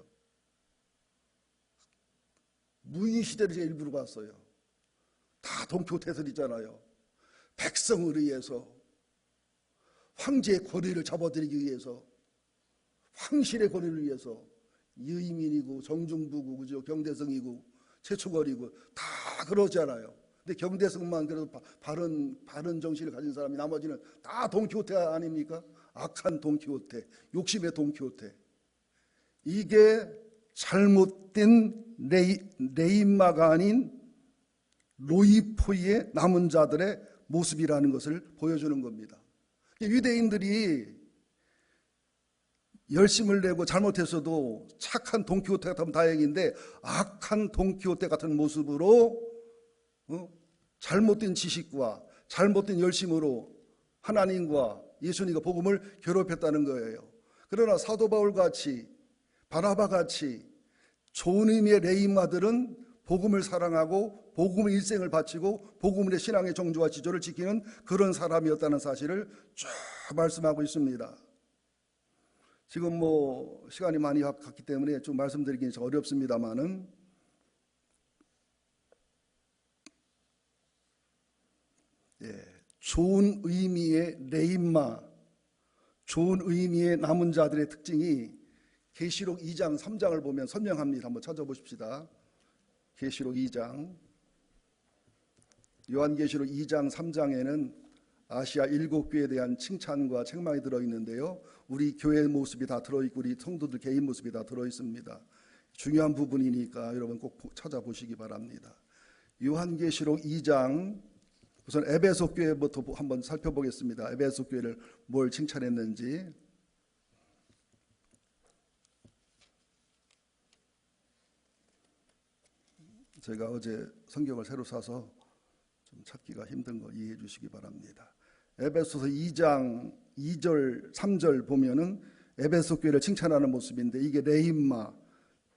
무인 시대를 제가 일부러 봤어요. 다 돈키호테들 있잖아요. 백성을 위해서, 황제의 권위를 잡아들이기 위해서, 황실의 권위를 위해서 유이민이고 정중부고 그죠? 경대성이고 최초거리고 다 그러잖아요. 근데 경대성만 그래도 바른 정신을 가진 사람이, 나머지는 다 돈키호테 아닙니까? 악한 돈키호테, 욕심의 돈키호테. 이게 잘못된 레인마가 아닌 로이포이의 남은 자들의 모습이라는 것을 보여주는 겁니다. 유대인들이 열심을 내고 잘못했어도 착한 돈키호테 같으면 다행인데, 악한 돈키호테 같은 모습으로 잘못된 지식과 잘못된 열심으로 하나님과 예수님과 복음을 괴롭혔다는 거예요. 그러나 사도 바울같이 바나바같이 좋은 의미의 레인마들은 복음을 사랑하고 복음의 일생을 바치고 복음의 신앙의 정조와 지조를 지키는 그런 사람이었다는 사실을 쭉 말씀하고 있습니다. 지금 뭐 시간이 많이 갔기 때문에 좀 말씀드리기는 좀 어렵습니다만은, 좋은 의미의 레인마, 좋은 의미의 남은 자들의 특징이 계시록 2장 3장을 보면 선명합니다. 한번 찾아보십시다. 계시록 2장, 요한계시록 2장 3장에는 아시아 7교회에 대한 칭찬과 책망이 들어있는데요, 우리 교회의 모습이 다 들어있고 우리 성도들 개인 모습이 다 들어있습니다. 중요한 부분이니까 여러분 꼭 찾아보시기 바랍니다. 요한계시록 2장, 우선 에베소 교회부터 한번 살펴보겠습니다. 에베소 교회를 뭘 칭찬했는지. 제가 어제 성경을 새로 사서 좀 찾기가 힘든 거 이해해 주시기 바랍니다. 에베소서 2장 2절 3절 보면은 에베소 교회를 칭찬하는 모습인데, 이게 레인마,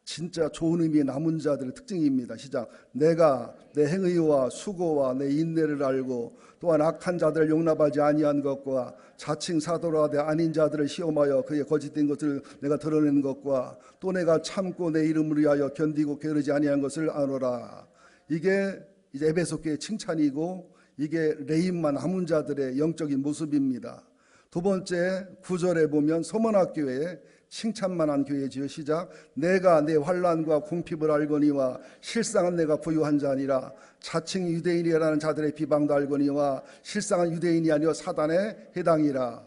진짜 좋은 의미의 남은 자들의 특징입니다. 시작. 내가 내 행의와 수고와 내 인내를 알고 또한 악한 자들을 용납하지 아니한 것과 자칭 사도라 하되 아닌 자들을 시험하여 그의 거짓된 것을 내가 드러내는 것과 또 내가 참고 내 이름을 위하여 견디고 게으르지 아니한 것을 아노라. 이게 이제 에베소 교회의 칭찬이고, 이게 레인마 남은 자들의 영적인 모습입니다. 두 번째 9절에 보면 서머나 교회의 칭찬만한 교회지요. 시작. 내가 내 환난과 궁핍을 알거니와 실상은 내가 부유한 자니라. 자칭 유대인이라는 자들의 비방도 알거니와 실상은 유대인이 아니여 사단에 해당이라.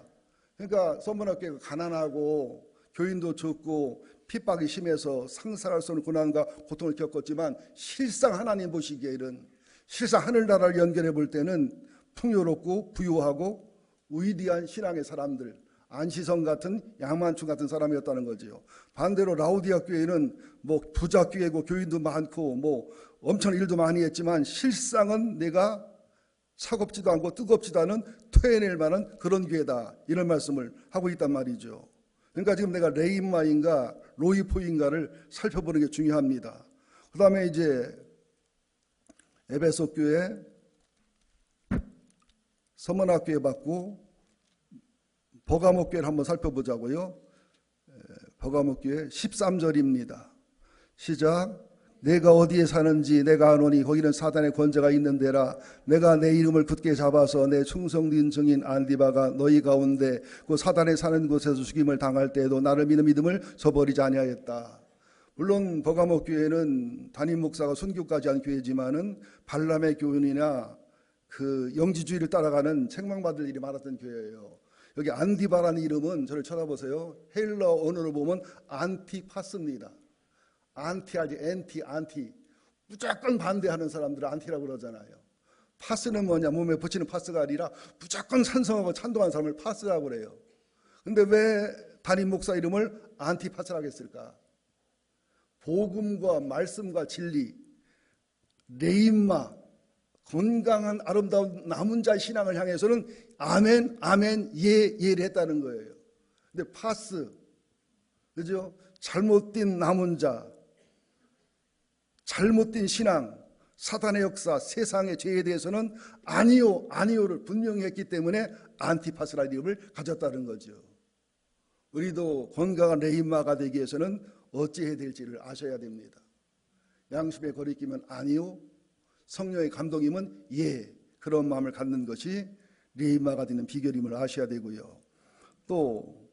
그러니까 서머나 교회가 가난하고 교인도 적고 핍박이 심해서 상상할 수 없는 고난과 고통을 겪었지만 실상 하나님 보시기에는 실상 하늘나라를 연결해 볼 때는 풍요롭고 부유하고 위대한 신앙의 사람들, 안시성 같은 양만충 같은 사람이었다는 거지요. 반대로 라오디아 교회는 뭐 부자 교회고 교인도 많고 뭐 엄청 일도 많이 했지만 실상은 내가 차갑지도 않고 뜨겁지도 않은 토해낼 만한 그런 교회다, 이런 말씀을 하고 있단 말이죠. 그러니까 지금 내가 레인마인가 로이포인가를 살펴보는 게 중요합니다. 그 다음에 이제 에베소 교회, 서머나 교회 받고 버가모 교회를 한번 살펴보자고요. 버가모 교회 13절입니다. 시작. 내가 어디에 사는지 내가 아노니 거기는 사단의 권세가 있는 데라. 내가 내 이름을 굳게 잡아서 내 충성된 증인 안디바가 너희 가운데 그 사단에 사는 곳에서 죽임을 당할 때에도 나를 믿는 믿음을 저버리지 아니하였다. 물론 버가모 교회는 담임 목사가 순교까지 한 교회지만은 발람의 교훈이나 그 영지주의를 따라가는 책망받을 일이 많았던 교회예요. 여기 안디바라는 이름은 저를 쳐다보세요. 헬러 언어로 보면 안티파스입니다. 안티하지, 안티. 무조건 반대하는 사람들을 안티라고 그러잖아요. 파스는 뭐냐? 몸에 붙이는 파스가 아니라 무조건 찬성하고 찬동하는 사람을 파스라고 그래요. 근데 왜 담임 목사 이름을 안티파스라고 했을까? 복음과 말씀과 진리, 레인마, 건강한 아름다운 남은 자의 신앙을 향해서는 아멘, 아멘, 예, 예를 했다는 거예요. 근데 파스, 그죠? 잘못된 남은 자, 잘못된 신앙, 사단의 역사, 세상의 죄에 대해서는 아니요, 아니요를 분명히 했기 때문에 안티파스라는 이름을 가졌다는 거죠. 우리도 건강한 레인마가 되기 위해서는 어찌해야 될지를 아셔야 됩니다. 양심의 거리끼면 아니요, 성령의 감동이면 예, 그런 마음을 갖는 것이 레인마가 되는 비결임을 아셔야 되고요. 또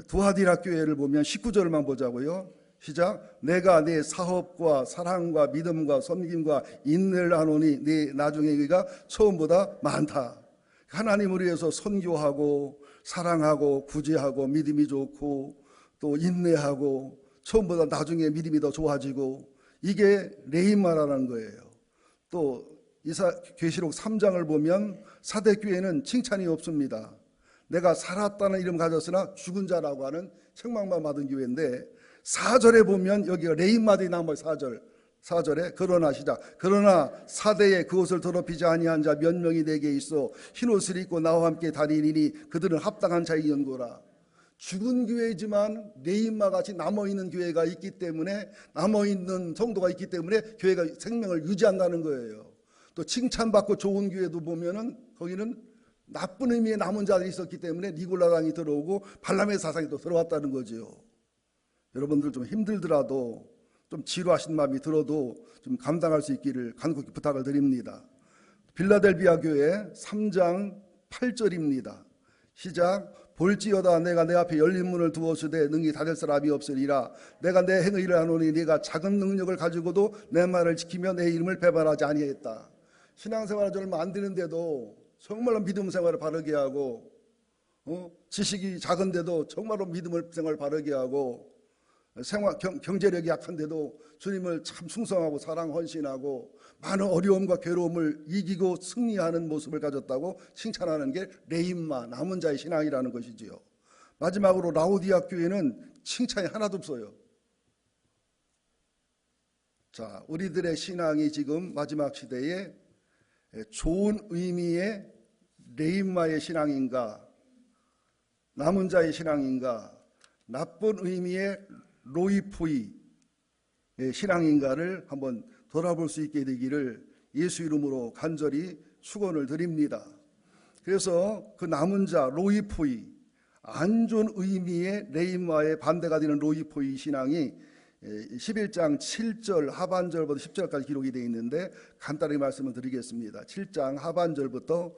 두하디라 교회를 보면 19절만 보자고요. 시작. 내가 내 사업과 사랑과 믿음과 섬김과 인내를 하노니 네 나중에 의가 처음보다 많다. 하나님을 위해서 선교하고 사랑하고 구제하고 믿음이 좋고 또 인내하고 처음보다 나중에 믿음이 더 좋아지고, 이게 레인마라는 거예요. 또 계시록 3장을 보면 사대교회는 칭찬이 없습니다. 내가 살았다는 이름 가졌으나 죽은 자라고 하는 책망만 받은 교회인데, 4절에 보면 여기가 레인마들이 나와요. 4절에 그러나 시작. 그러나 사대에 그옷을 더럽히지 아니한 자 몇 명이 내게 있어 흰옷을 입고 나와 함께 다니니 그들은 합당한 자의 연고라. 죽은 교회지만 레인마 같이 남아있는 교회가 있기 때문에, 남아있는 성도가 있기 때문에 교회가 생명을 유지한다는 거예요. 또 칭찬받고 좋은 교회도 보면은 거기는 나쁜 의미의 남은 자들이 있었기 때문에 니골라당이 들어오고 발람의 사상이 또 들어왔다는 거죠. 여러분들 좀 힘들더라도 좀 지루하신 마음이 들어도 좀 감당할 수 있기를 간곡히 부탁을 드립니다. 빌라델비아 교회 3장 8절입니다. 시작. 볼지어다 내가 내 앞에 열린 문을 두었으되 능히 닫을 사람이 없으리라. 내가 내 행의를 하노니 네가 작은 능력을 가지고도 내 말을 지키며 내 이름을 배반하지 아니했다. 신앙생활을 얼마 안 되는데도 정말로 믿음 생활을 바르게 하고, 지식이 작은데도 정말로 믿음을 생활을 바르게 하고, 경제력이 약한데도 주님을 참 충성하고 사랑 헌신하고 많은 어려움과 괴로움을 이기고 승리하는 모습을 가졌다고 칭찬하는 게 레인마, 남은 자의 신앙이라는 것이지요. 마지막으로 라오디아 교회는 칭찬이 하나도 없어요. 자, 우리들의 신앙이 지금 마지막 시대에 좋은 의미의 레인마의 신앙인가, 남은 자의 신앙인가, 나쁜 의미의 로이포이의 신앙인가를 한번 돌아볼 수 있게 되기를 예수 이름으로 간절히 축원을 드립니다. 그래서 그 남은 자 로이포이, 안 좋은 의미의 레인마의 반대가 되는 로이포이 신앙이 11장 7절 하반절부터 10절까지 기록이 되어 있는데 간단히 말씀을 드리겠습니다. 7장 하반절부터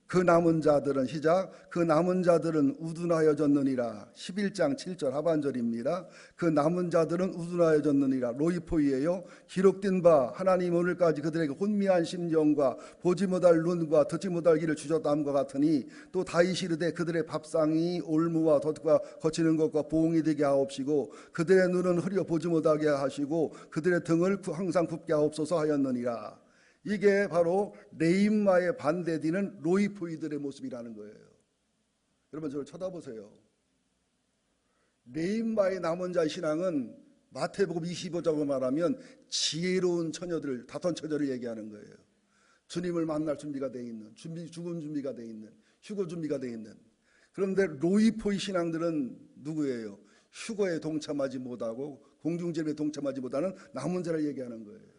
그 남은 자들은 시작 그 남은 자들은 우둔하여졌느니라. 11장 7절 하반절입니다. 그 남은 자들은 우둔하여졌느니라. 로이포이예요. 기록된 바 하나님 오늘까지 그들에게 혼미한 심령과 보지 못할 눈과 듣지 못할 귀를 주셨다함과 같으니 또 다윗이 이르되 그들의 밥상이 올무와 덫과 거치는 것과 보응이 되게 하옵시고 그들의 눈은 흐려 보지 못하게 하시고 그들의 등을 항상 굽게 하옵소서 하였느니라. 이게 바로 레인마에 반대되는 로이포이들의 모습이라는 거예요. 여러분 저를 쳐다보세요. 레인마의 남은 자의 신앙은 마태복음 25장으로 말하면 지혜로운 처녀들, 다섯 처녀를 얘기하는 거예요. 주님을 만날 준비가 돼 있는, 죽은 준비가 돼 있는, 휴거 준비가 돼 있는. 그런데 로이포이 신앙들은 누구예요? 휴거에 동참하지 못하고 공중제비에 동참하지 못하는 남은 자를 얘기하는 거예요.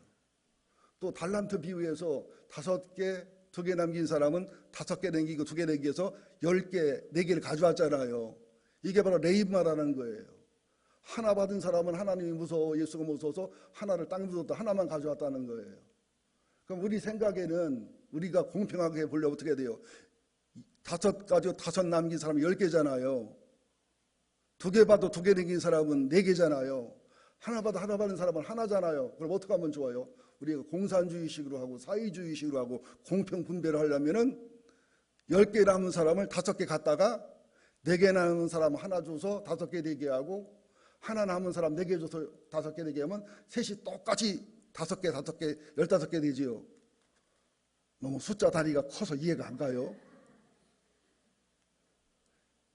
또 달란트 비유에서 5개, 2개 남긴 사람은 5개 남기고 2개 남겨서 10개, 4개를 가져왔잖아요. 이게 바로 레인마라는 거예요. 하나 받은 사람은 하나님이 무서워, 예수가 무서워서 하나를 땅에 묻었다, 하나만 가져왔다는 거예요. 그럼 우리 생각에는 우리가 공평하게 보려면 어떻게 돼요? 5 가지고 5 남긴 사람은 10개잖아요. 2개 받고 2개 남긴 사람은 4개잖아요. 하나 받아 하나 받은 사람은 하나잖아요. 그럼 어떻게 하면 좋아요? 우리가 공산주의식으로 하고 사회주의식으로 하고 공평 분배를 하려면은 10개 남은 사람을 5개 갖다가 4개 남은 사람 하나 줘서 5개 되게 하고 하나 남은 사람 4개 줘서 5개 되게 하면 셋이 똑같이 5개, 5개, 15개 되지요. 너무 숫자 단위가 커서 이해가 안 가요.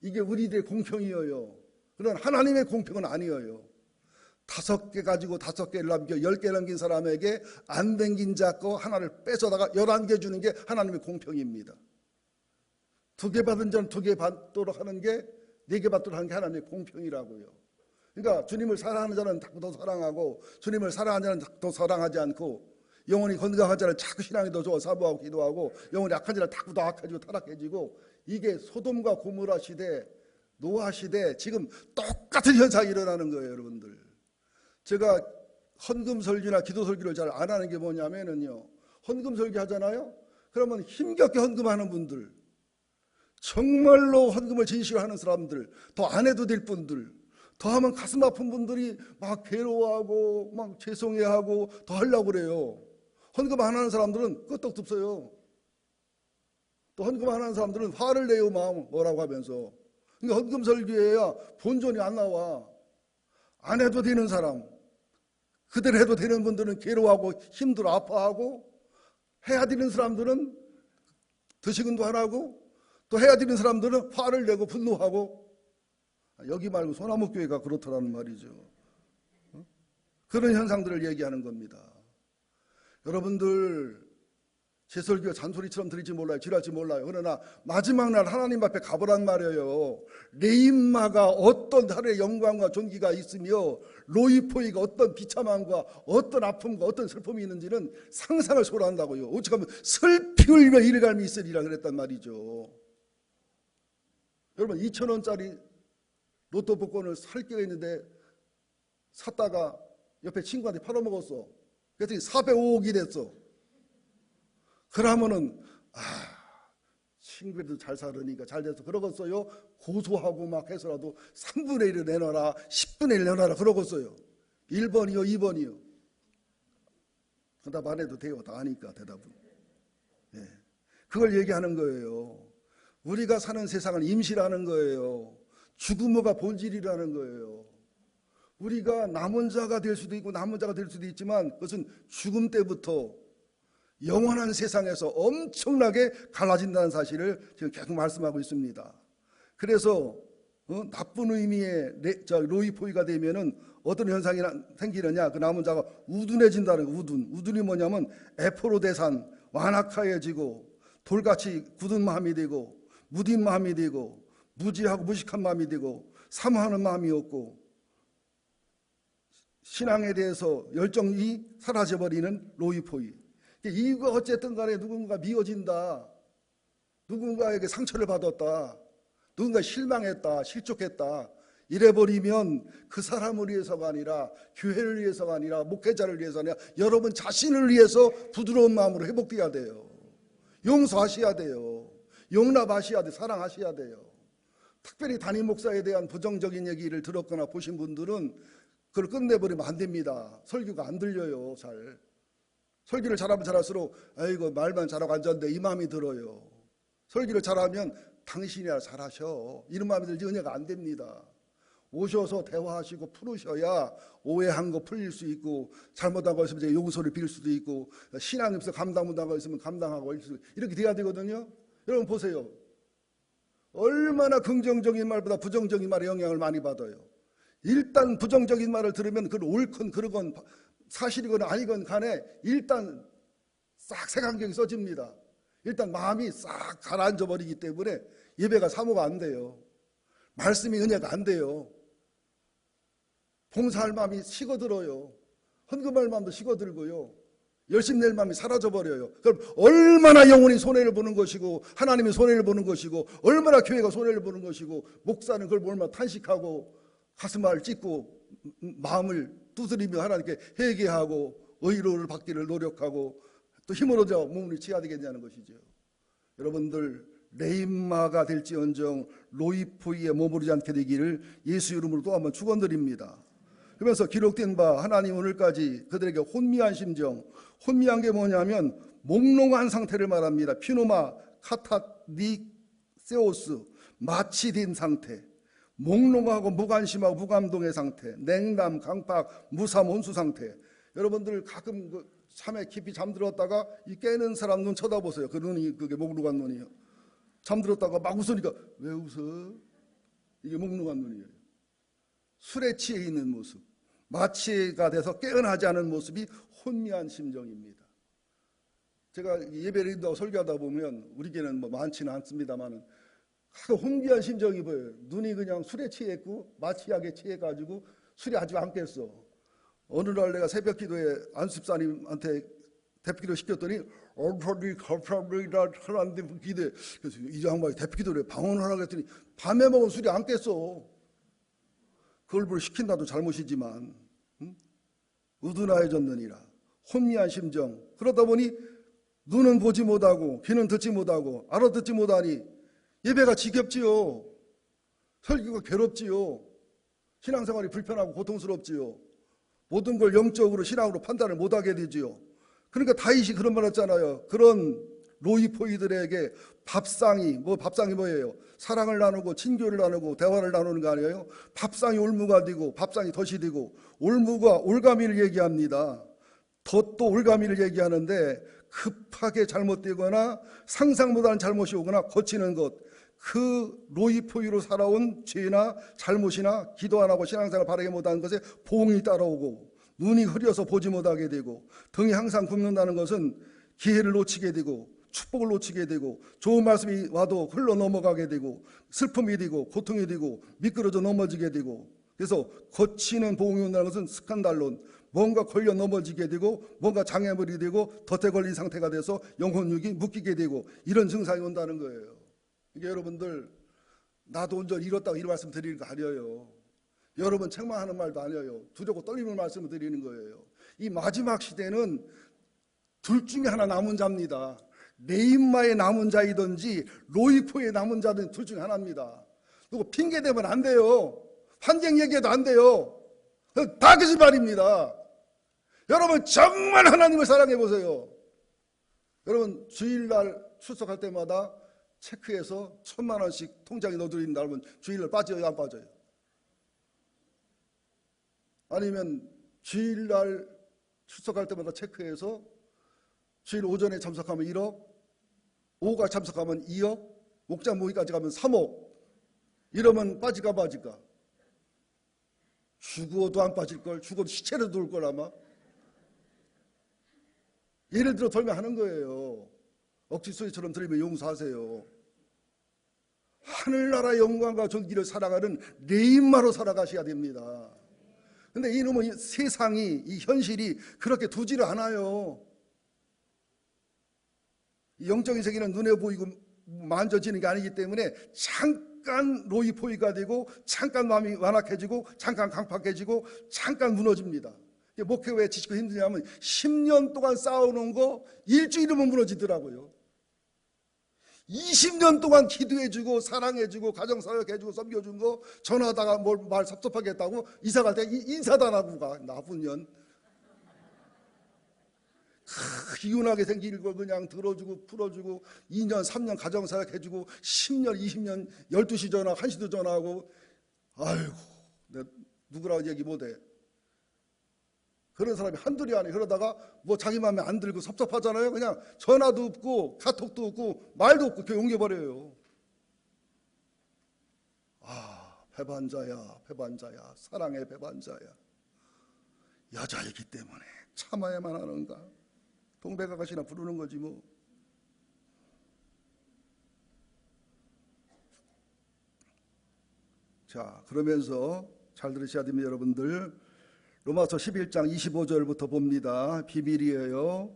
이게 우리들의 공평이에요. 그러나 하나님의 공평은 아니에요. 5개 가지고 5개를 남겨 10개 남긴 사람에게 안 남긴 자 거 하나를 뺏어다가 11개 주는 게 하나님의 공평입니다. 2개 받은 자는 2개 받도록 하는 게 4개 받도록 하는 게 하나님의 공평이라고요. 그러니까 주님을 사랑하는 자는 자꾸 더 사랑하고 주님을 사랑하는 자는 자꾸 더 사랑하지 않고 영혼이 건강한 자는 자꾸 신앙이 더 좋아 사모하고 기도하고 영혼이 악한 자는 자꾸 더 악해지고 타락해지고 이게 소돔과 고모라 시대 노아 시대 지금 똑같은 현상이 일어나는 거예요. 여러분들 제가 헌금 설교나 기도 설교를 잘 안 하는 게 뭐냐면은요. 헌금 설교 하잖아요. 그러면 힘겹게 헌금하는 분들, 정말로 헌금을 진실로 하는 사람들, 더 안 해도 될 분들, 더 하면 가슴 아픈 분들이 막 괴로워하고 막 죄송해하고 더 하려고 그래요. 헌금 안 하는 사람들은 끄떡 없어요. 또 헌금 안 하는 사람들은 화를 내요. 마음 뭐라고 하면서. 그러니까 헌금 설교해야 본전이 안 나와. 안 해도 되는 사람, 그대로 해도 되는 분들은 괴로워하고 힘들어 아파하고 해야 되는 사람들은 드시근도 안 하고 또 해야 되는 사람들은 화를 내고 분노하고 여기 말고 소나무교회가 그렇더라는 말이죠. 그런 현상들을 얘기하는 겁니다. 여러분들 제 설교 잔소리처럼 들을지 몰라요. 지랄지 몰라요. 그러나 마지막 날 하나님 앞에 가보란 말이에요. 레인마가 어떤 하루의 영광과 존귀가 있으며 로이포이가 어떤 비참함과 어떤 아픔과 어떤 슬픔이 있는지는 상상을 초월한다고요. 오직하면 슬피 울며 이르갈미 있으리라 그랬단 말이죠. 여러분 2,000원짜리 로또 복권을 살 게 있는데 샀다가 옆에 친구한테 팔아먹었어. 그랬더니 405억이 됐어. 그러면은 친구들도 잘 살으니까 잘 돼서 그러겠어요. 고소하고 막 해서라도 3분의 1을 내놔라 10분의 1 내놔라 그러겠어요. 1번이요 2번이요. 대답 안 해도 돼요. 다 아니까 대답은. 네. 그걸 얘기하는 거예요. 우리가 사는 세상은 임시라는 거예요. 죽음어가 본질이라는 거예요. 우리가 남은 자가 될 수도 있고 남은 자가 될 수도 있지만 그것은 죽음 때부터 영원한 세상에서 엄청나게 갈라진다는 사실을 지금 계속 말씀하고 있습니다. 그래서 나쁜 의미의 로이포이가 되면은 어떤 현상이 생기느냐? 그 남은 자가 우둔해진다는 거. 우둔이 뭐냐면 에포로데산 완악하여지고 돌같이 굳은 마음이 되고 무딘 마음이 되고 무지하고 무식한 마음이 되고 사모하는 마음이 없고 신앙에 대해서 열정이 사라져버리는 로이포이. 이유가 어쨌든 간에 누군가 미워진다. 누군가에게 상처를 받았다. 누군가 실망했다. 실족했다. 이래버리면 그 사람을 위해서가 아니라 교회를 위해서가 아니라 목회자를 위해서가 아니라 여러분 자신을 위해서 부드러운 마음으로 회복돼야 돼요. 용서하셔야 돼요. 용납하셔야 돼. 사랑하셔야 돼요. 특별히 담임 목사에 대한 부정적인 얘기를 들었거나 보신 분들은 그걸 끝내버리면 안 됩니다. 설교가 안 들려요. 잘. 설교를 잘하면 잘할수록 아이고 말만 잘하고 앉았는데 이 마음이 들어요. 설교를 잘하면 당신이야 잘하셔. 이런 마음이 들지 은혜가 안 됩니다. 오셔서 대화하시고 풀으셔야 오해한 거 풀릴 수 있고, 잘못한 거 있으면 용서를 빌 수도 있고, 신앙에서 감당 못한 거 있으면 감당하고 이렇게 돼야 되거든요. 여러분 보세요. 얼마나 긍정적인 말보다 부정적인 말에 영향을 많이 받아요. 일단 부정적인 말을 들으면 그건 옳건 그르건 사실이건 아니건 간에 일단 싹 색안경이 써집니다. 일단 마음이 싹 가라앉아 버리기 때문에 예배가 사모가 안 돼요. 말씀이 은혜가 안 돼요. 봉사할 마음이 식어들어요. 헌금할 마음도 식어들고요. 열심 낼 마음이 사라져 버려요. 그럼 얼마나 영혼이 손해를 보는 것이고, 하나님이 손해를 보는 것이고, 얼마나 교회가 손해를 보는 것이고, 목사는 그걸 얼마나 탄식하고 가슴을 찢고 마음을 두드리며 하나님께 회개하고 의로를 받기를 노력하고 또 힘을 얻어 몸을 치야 되겠냐는 것이죠. 여러분들 레인마가 될지언정 로이포이에 머무르지 않게 되기를 예수 이름으로 또 한번 축원드립니다. 그러면서 기록된 바 하나님 오늘까지 그들에게 혼미한 심정, 혼미한 게 뭐냐면 몽롱한 상태를 말합니다. 피노마 카타니세오스, 마치 된 상태, 몽롱하고 무관심하고 무감동의 상태, 냉담, 강팍, 무삼, 온수 상태. 여러분들 가끔 그 잠에 깊이 잠들었다가 이 깨는 사람 눈 쳐다보세요. 그 눈이 그게 몽롱한 눈이에요. 잠들었다가 막 웃으니까 왜 웃어? 이게 몽롱한 눈이에요. 술에 취해 있는 모습, 마취가 돼서 깨어나지 않은 모습이 혼미한 심정입니다. 제가 예배를 인도하고 설교하다 보면 우리에게는 뭐 많지는 않습니다만은 혼미한 심정이 보여요. 눈이 그냥 술에 취했고 마취약에 취해가지고 술이 아직 안 깼어. 어느 날 내가 새벽 기도에 안수집사님한테 대피기도 시켰더니 얼터리 감사합니다 하나님 기대. 그래서 이 양반이 대피기도를 방언을 하라고 했더니 밤에 먹은 술이 안 깼어. 그걸 뭘 시킨다도 잘못이지만 우둔하여졌느니라. 혼미한 심정. 그러다 보니 눈은 보지 못하고 귀는 듣지 못하고 알아듣지 못하니 예배가 지겹지요. 설교가 괴롭지요. 신앙생활이 불편하고 고통스럽지요. 모든 걸 영적으로 신앙으로 판단을 못하게 되지요. 그러니까 다윗이 그런 말 했잖아요. 그런 로이포이들에게 밥상이 뭐예요? 사랑을 나누고 친교를 나누고 대화를 나누는 거 아니에요? 밥상이 올무가 되고 밥상이 덫이 되고, 올무가 올가미를 얘기합니다. 덫도 올가미를 얘기하는데 급하게 잘못되거나 상상 못한 잘못이 오거나 거치는 것, 그 로이포이로 살아온 죄나 잘못이나 기도 안 하고 신앙생활 바르게 못하는 것에 보응이 따라오고, 눈이 흐려서 보지 못하게 되고, 등이 항상 굽는다는 것은 기회를 놓치게 되고 축복을 놓치게 되고 좋은 말씀이 와도 흘러 넘어가게 되고 슬픔이 되고 고통이 되고 미끄러져 넘어지게 되고, 그래서 거치는 보응이 온다는 것은 스칸달론, 뭔가 걸려 넘어지게 되고 뭔가 장애물이 되고 덫에 걸린 상태가 돼서 영혼육이 묶이게 되고 이런 증상이 온다는 거예요. 이게 여러분들 나도 온전히 잃었다고 이런 말씀 드리는 거 아니에요. 여러분 책망하는 말도 아니에요. 두렵고 떨리는 말씀을 드리는 거예요. 이 마지막 시대는 둘 중에 하나 남은 자입니다. 레인마의 남은 자이든지 로이포의 남은 자든 둘 중에 하나입니다. 누구 핑계대면 안 돼요. 환경 얘기해도 안 돼요. 다 거짓말입니다. 여러분 정말 하나님을 사랑해 보세요. 여러분 주일날 출석할 때마다 체크해서 1,000만 원씩 통장에 넣어드린다 그러면 주일날 빠져요, 안 빠져요? 아니면 주일날 출석할 때마다 체크해서 주일 오전에 참석하면 1억, 오후가 참석하면 2억, 목장 모기까지 가면 3억. 이러면 빠질까 빠질까? 죽어도 안 빠질걸. 죽어도 시체로 돌걸 아마. 예를 들어 설명하는 거예요. 억지 소리처럼 들으면 용서하세요. 하늘나라 영광과 존귀를 살아가는 레인마로 살아가셔야 됩니다. 근데 이놈의 세상이, 이 현실이 그렇게 두지를 않아요. 영적인 세계는 눈에 보이고 만져지는 게 아니기 때문에 잠깐 로이포이가 되고 잠깐 마음이 완악해지고 잠깐 강팍해지고 잠깐 무너집니다. 목회 왜 지치고 힘드냐면 10년 동안 쌓아놓은 거 일주일이면 무너지더라고요. 20년 동안 기도해주고 사랑해주고 가정사역해주고 섬겨준 거 전화하다가 뭘 말 섭섭하게 했다고 이사갈 때 인사도 안 하고 가. 나쁜 년. 희운하게 생길 걸 그냥 들어주고 풀어주고 2년 3년 가정사역 해주고 10년 20년 12시 전화 1시도 전화하고 아이고 내가 누구라고 얘기 못해. 그런 사람이 한둘이 아니에요. 그러다가 뭐 자기 마음에 안 들고 섭섭하잖아요. 그냥 전화도 없고 카톡도 없고 말도 없고 그냥 옮겨버려요. 아, 배반자야 배반자야 사랑의 배반자야. 여자이기 때문에 참아야만 하는가. 동백아가씨나 부르는 거지 뭐. 자, 그러면서 잘 들으셔야 됩니다, 여러분들. 로마서 11장 25절부터 봅니다. 비밀이에요.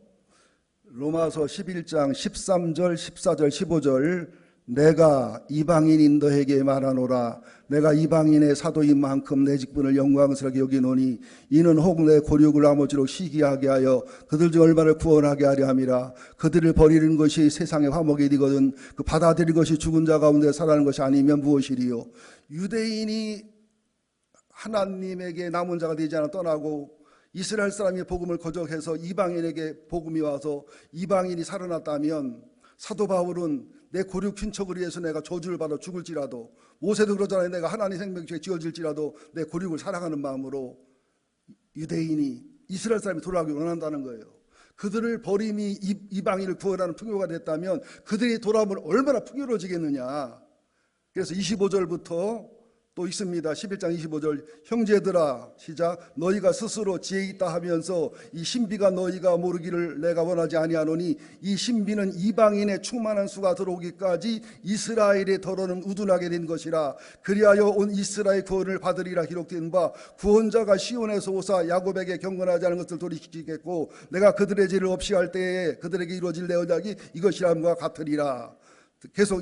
로마서 11장 13절, 14절, 15절. 내가 이방인인 너에게 말하노라. 내가 이방인의 사도인 만큼 내 직분을 영광스럽게 여기노니 이는 혹 내 고륙을 아버지로 시기하게 하여 그들 중 얼마를 구원하게 하려 함이라. 그들을 버리는 것이 세상의 화목이 되거든 그 받아들일 것이 죽은 자 가운데 살아나는 것이 아니면 무엇이리요. 유대인이 하나님에게 남은 자가 되지 않아 떠나고 이스라엘 사람이 복음을 거역해서 이방인에게 복음이 와서 이방인이 살아났다면 사도 바울은 내 고륙 친척을 위해서 내가 저주를 받아 죽을지라도 모세도 그러잖아요. 내가 하나님 생명책에 지어질지라도 내 고륙을 사랑하는 마음으로 유대인이 이스라엘 사람이 돌아가기 원한다는 거예요. 그들을 버림이 이방인을 구원하는 풍요가 됐다면 그들이 돌아오면 얼마나 풍요로워지겠느냐. 그래서 25절부터 또 있습니다. 11장 25절. 형제들아 시작. 너희가 스스로 지혜 있다 하면서 이 신비가 너희가 모르기를 내가 원하지 아니하노니 이 신비는 이방인의 충만한 수가 들어오기까지 이스라엘의 더러는 우둔하게 된 것이라. 그리하여 온 이스라엘 구원을 받으리라 기록된 바 구원자가 시온에서 오사 야곱에게 경건하지 않은 것을 돌이키겠고 내가 그들의 죄를 없이 할 때에 그들에게 이루어질 내 언약이 이것이라함과 같으리라. 계속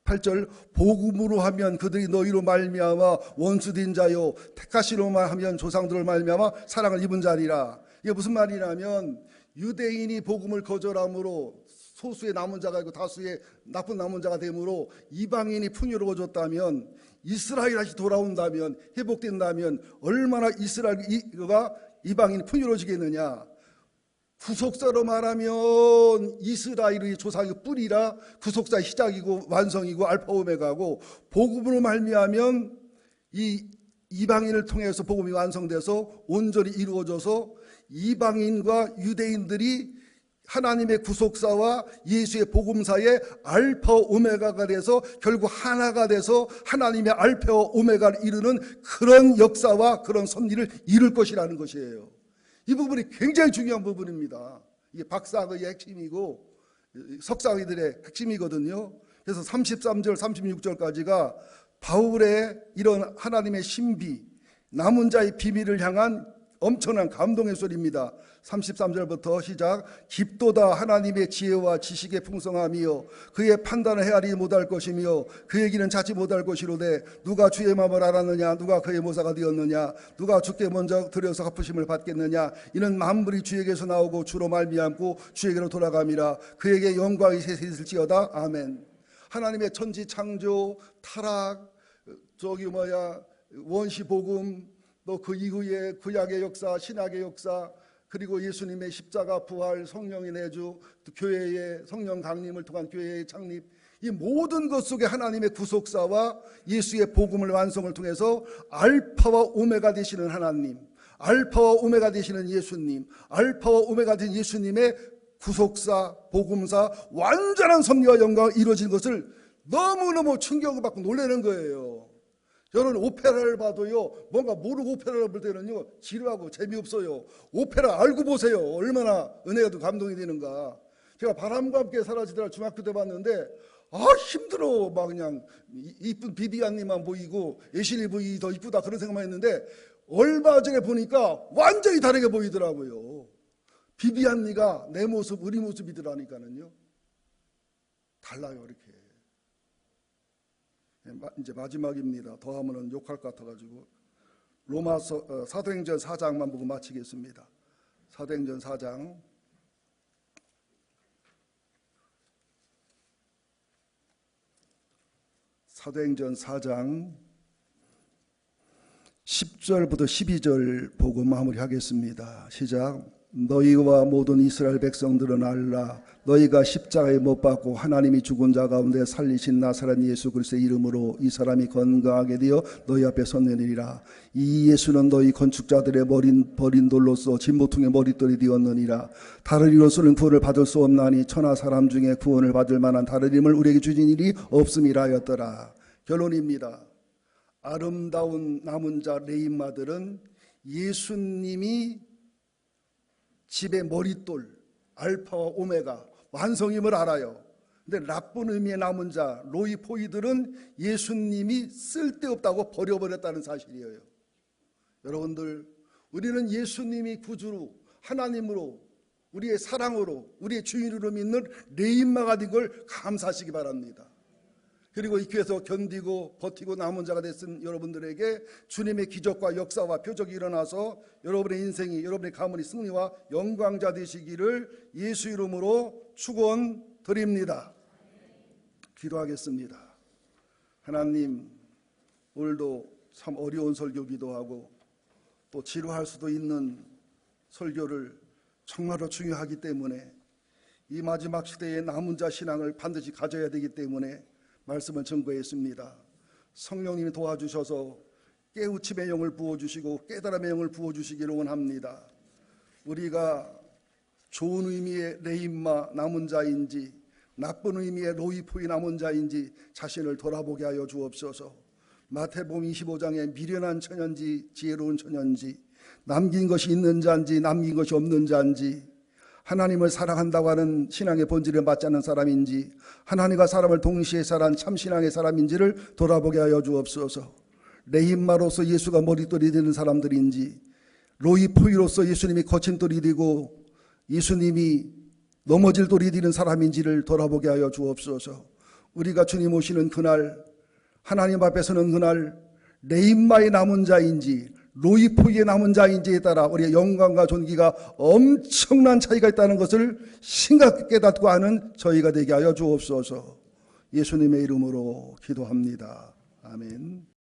8절. 복음으로 하면 그들이 너희로 말미암아 원수된 자요 택하시로만 하면 조상들을 말미암아 사랑을 입은 자리라. 이게 무슨 말이냐면 유대인이 복음을 거절함으로 소수의 남은 자가 있고 다수의 나쁜 남은 자가 되므로 이방인이 풍요로워졌다면 이스라엘 다시 돌아온다면 회복된다면 얼마나 이스라엘과 이방인이 풍요로워지겠느냐. 구속사로 말하면 이스라엘의 조상의 뿌리라 구속사의 시작이고 완성이고 알파 오메가고 복음으로 말미암으면 이 이방인을 통해서 복음이 완성돼서 온전히 이루어져서 이방인과 유대인들이 하나님의 구속사와 예수의 복음사의 알파 오메가가 돼서 결국 하나가 돼서 하나님의 알파 오메가를 이루는 그런 역사와 그런 섭리를 이룰 것이라는 것이에요. 이 부분이 굉장히 중요한 부분입니다. 이게 박사학의 핵심이고 석사의들의 핵심이거든요. 그래서 33절 36절까지가 바울의 이런 하나님의 신비 남은 자의 비밀을 향한 엄청난 감동의 소리입니다. 33절부터 시작. 깊도다 하나님의 지혜와 지식의 풍성함이요 그의 판단을 헤아리지 못할 것이며 그 얘기는 찾지 못할 것이로되 누가 주의 마음을 알았느냐 누가 그의 모사가 되었느냐 누가 주께 먼저 들여서 갚으심을 받겠느냐 이는 만물이 주에게서 나오고 주로 말미암고 주에게로 돌아감이라. 그에게 영광이 세세 있을지어다. 아멘. 하나님의 천지 창조 타락 원시 복음 또 그 이후에 구약의 역사 신약의 역사 그리고 예수님의 십자가 부활 성령의 내주 교회의 성령 강림을 통한 교회의 창립 이 모든 것 속에 하나님의 구속사와 예수의 복음을 완성을 통해서 알파와 오메가 되시는 하나님 알파와 오메가 되시는 예수님 알파와 오메가 된 예수님의 구속사 복음사 완전한 섭리와 영광이 이루어진 것을 너무너무 충격을 받고 놀라는 거예요. 저는 오페라를 봐도요 뭔가 모르고 오페라를 볼 때는요 지루하고 재미없어요. 오페라 알고 보세요. 얼마나 은혜가 감동이 되는가. 제가 바람과 함께 사라지더라 중학교 때 봤는데 힘들어. 막 그냥 이쁜 비비안님만 보이고 애슐리 부이 더 이쁘다 그런 생각만 했는데 얼마 전에 보니까 완전히 다르게 보이더라고요. 비비안니가 내 모습 우리 모습이더라니까는요. 달라요 이렇게. 이제 마지막입니다. 더 하면은 욕할 것 같아가지고 로마서 사도행전 4장만 보고 마치겠습니다. 사도행전 4장 사도행전 4장 10절부터 12절 보고 마무리하겠습니다. 시작. 너희와 모든 이스라엘 백성들은 알라. 너희가 십자가에 못 박고 하나님이 죽은 자 가운데 살리신 나사렛 예수 그리스도의 이름으로 이 사람이 건강하게 되어 너희 앞에 섰느니라. 이 예수는 너희 건축자들의 버린 돌로서 진보퉁의 머릿돌이 되었느니라. 다른 이로서는 구원을 받을 수 없나니 천하 사람 중에 구원을 받을 만한 다른 이름을 우리에게 주신 일이 없음이라 하였더라. 결론입니다. 아름다운 남은 자 레인마들은 예수님이 집의 머릿돌, 알파와 오메가, 완성임을 알아요. 근데 나쁜 의미의 남은 자, 로이포이들은 예수님이 쓸데없다고 버려버렸다는 사실이에요. 여러분들, 우리는 예수님이 구주로, 하나님으로, 우리의 사랑으로, 우리의 주인으로 믿는 레인마가 된 걸 감사하시기 바랍니다. 그리고 이 교회에서 견디고 버티고 남은 자가 됐은 여러분들에게 주님의 기적과 역사와 표적이 일어나서 여러분의 인생이, 여러분의 가문이 승리와 영광자 되시기를 예수 이름으로 축원드립니다. 기도하겠습니다. 하나님, 오늘도 참 어려운 설교기도 하고 또 지루할 수도 있는 설교를 정말로 중요하기 때문에 이 마지막 시대의 남은 자 신앙을 반드시 가져야 되기 때문에 말씀을 증거했습니다. 성령님이 도와주셔서 깨우침의 영을 부어주시고 깨달음의 영을 부어주시기를 원합니다. 우리가 좋은 의미의 레인마 남은 자인지 나쁜 의미의 로이포이 남은 자인지 자신을 돌아보게 하여 주옵소서. 마태복음 25장에 미련한 처녀인지 지혜로운 처녀인지 남긴 것이 있는 자인지 남긴 것이 없는 자인지 하나님을 사랑한다고 하는 신앙의 본질을 맞지 않는 사람인지 하나님과 사람을 동시에 사랑한 참신앙의 사람인지를 돌아보게 하여 주옵소서. 레인마로서 예수가 머릿돌이 되는 사람들인지 로이포이로서 예수님이 거친돌이 되고 예수님이 넘어질 돌이 되는 사람인지를 돌아보게 하여 주옵소서. 우리가 주님 오시는 그날, 하나님 앞에 서는 그날 레인마의 남은 자인지 로이포이의 남은 자인지에 따라 우리의 영광과 존귀가 엄청난 차이가 있다는 것을 심각하게 깨닫고 하는 저희가 되게 하여 주옵소서. 예수님의 이름으로 기도합니다. 아멘.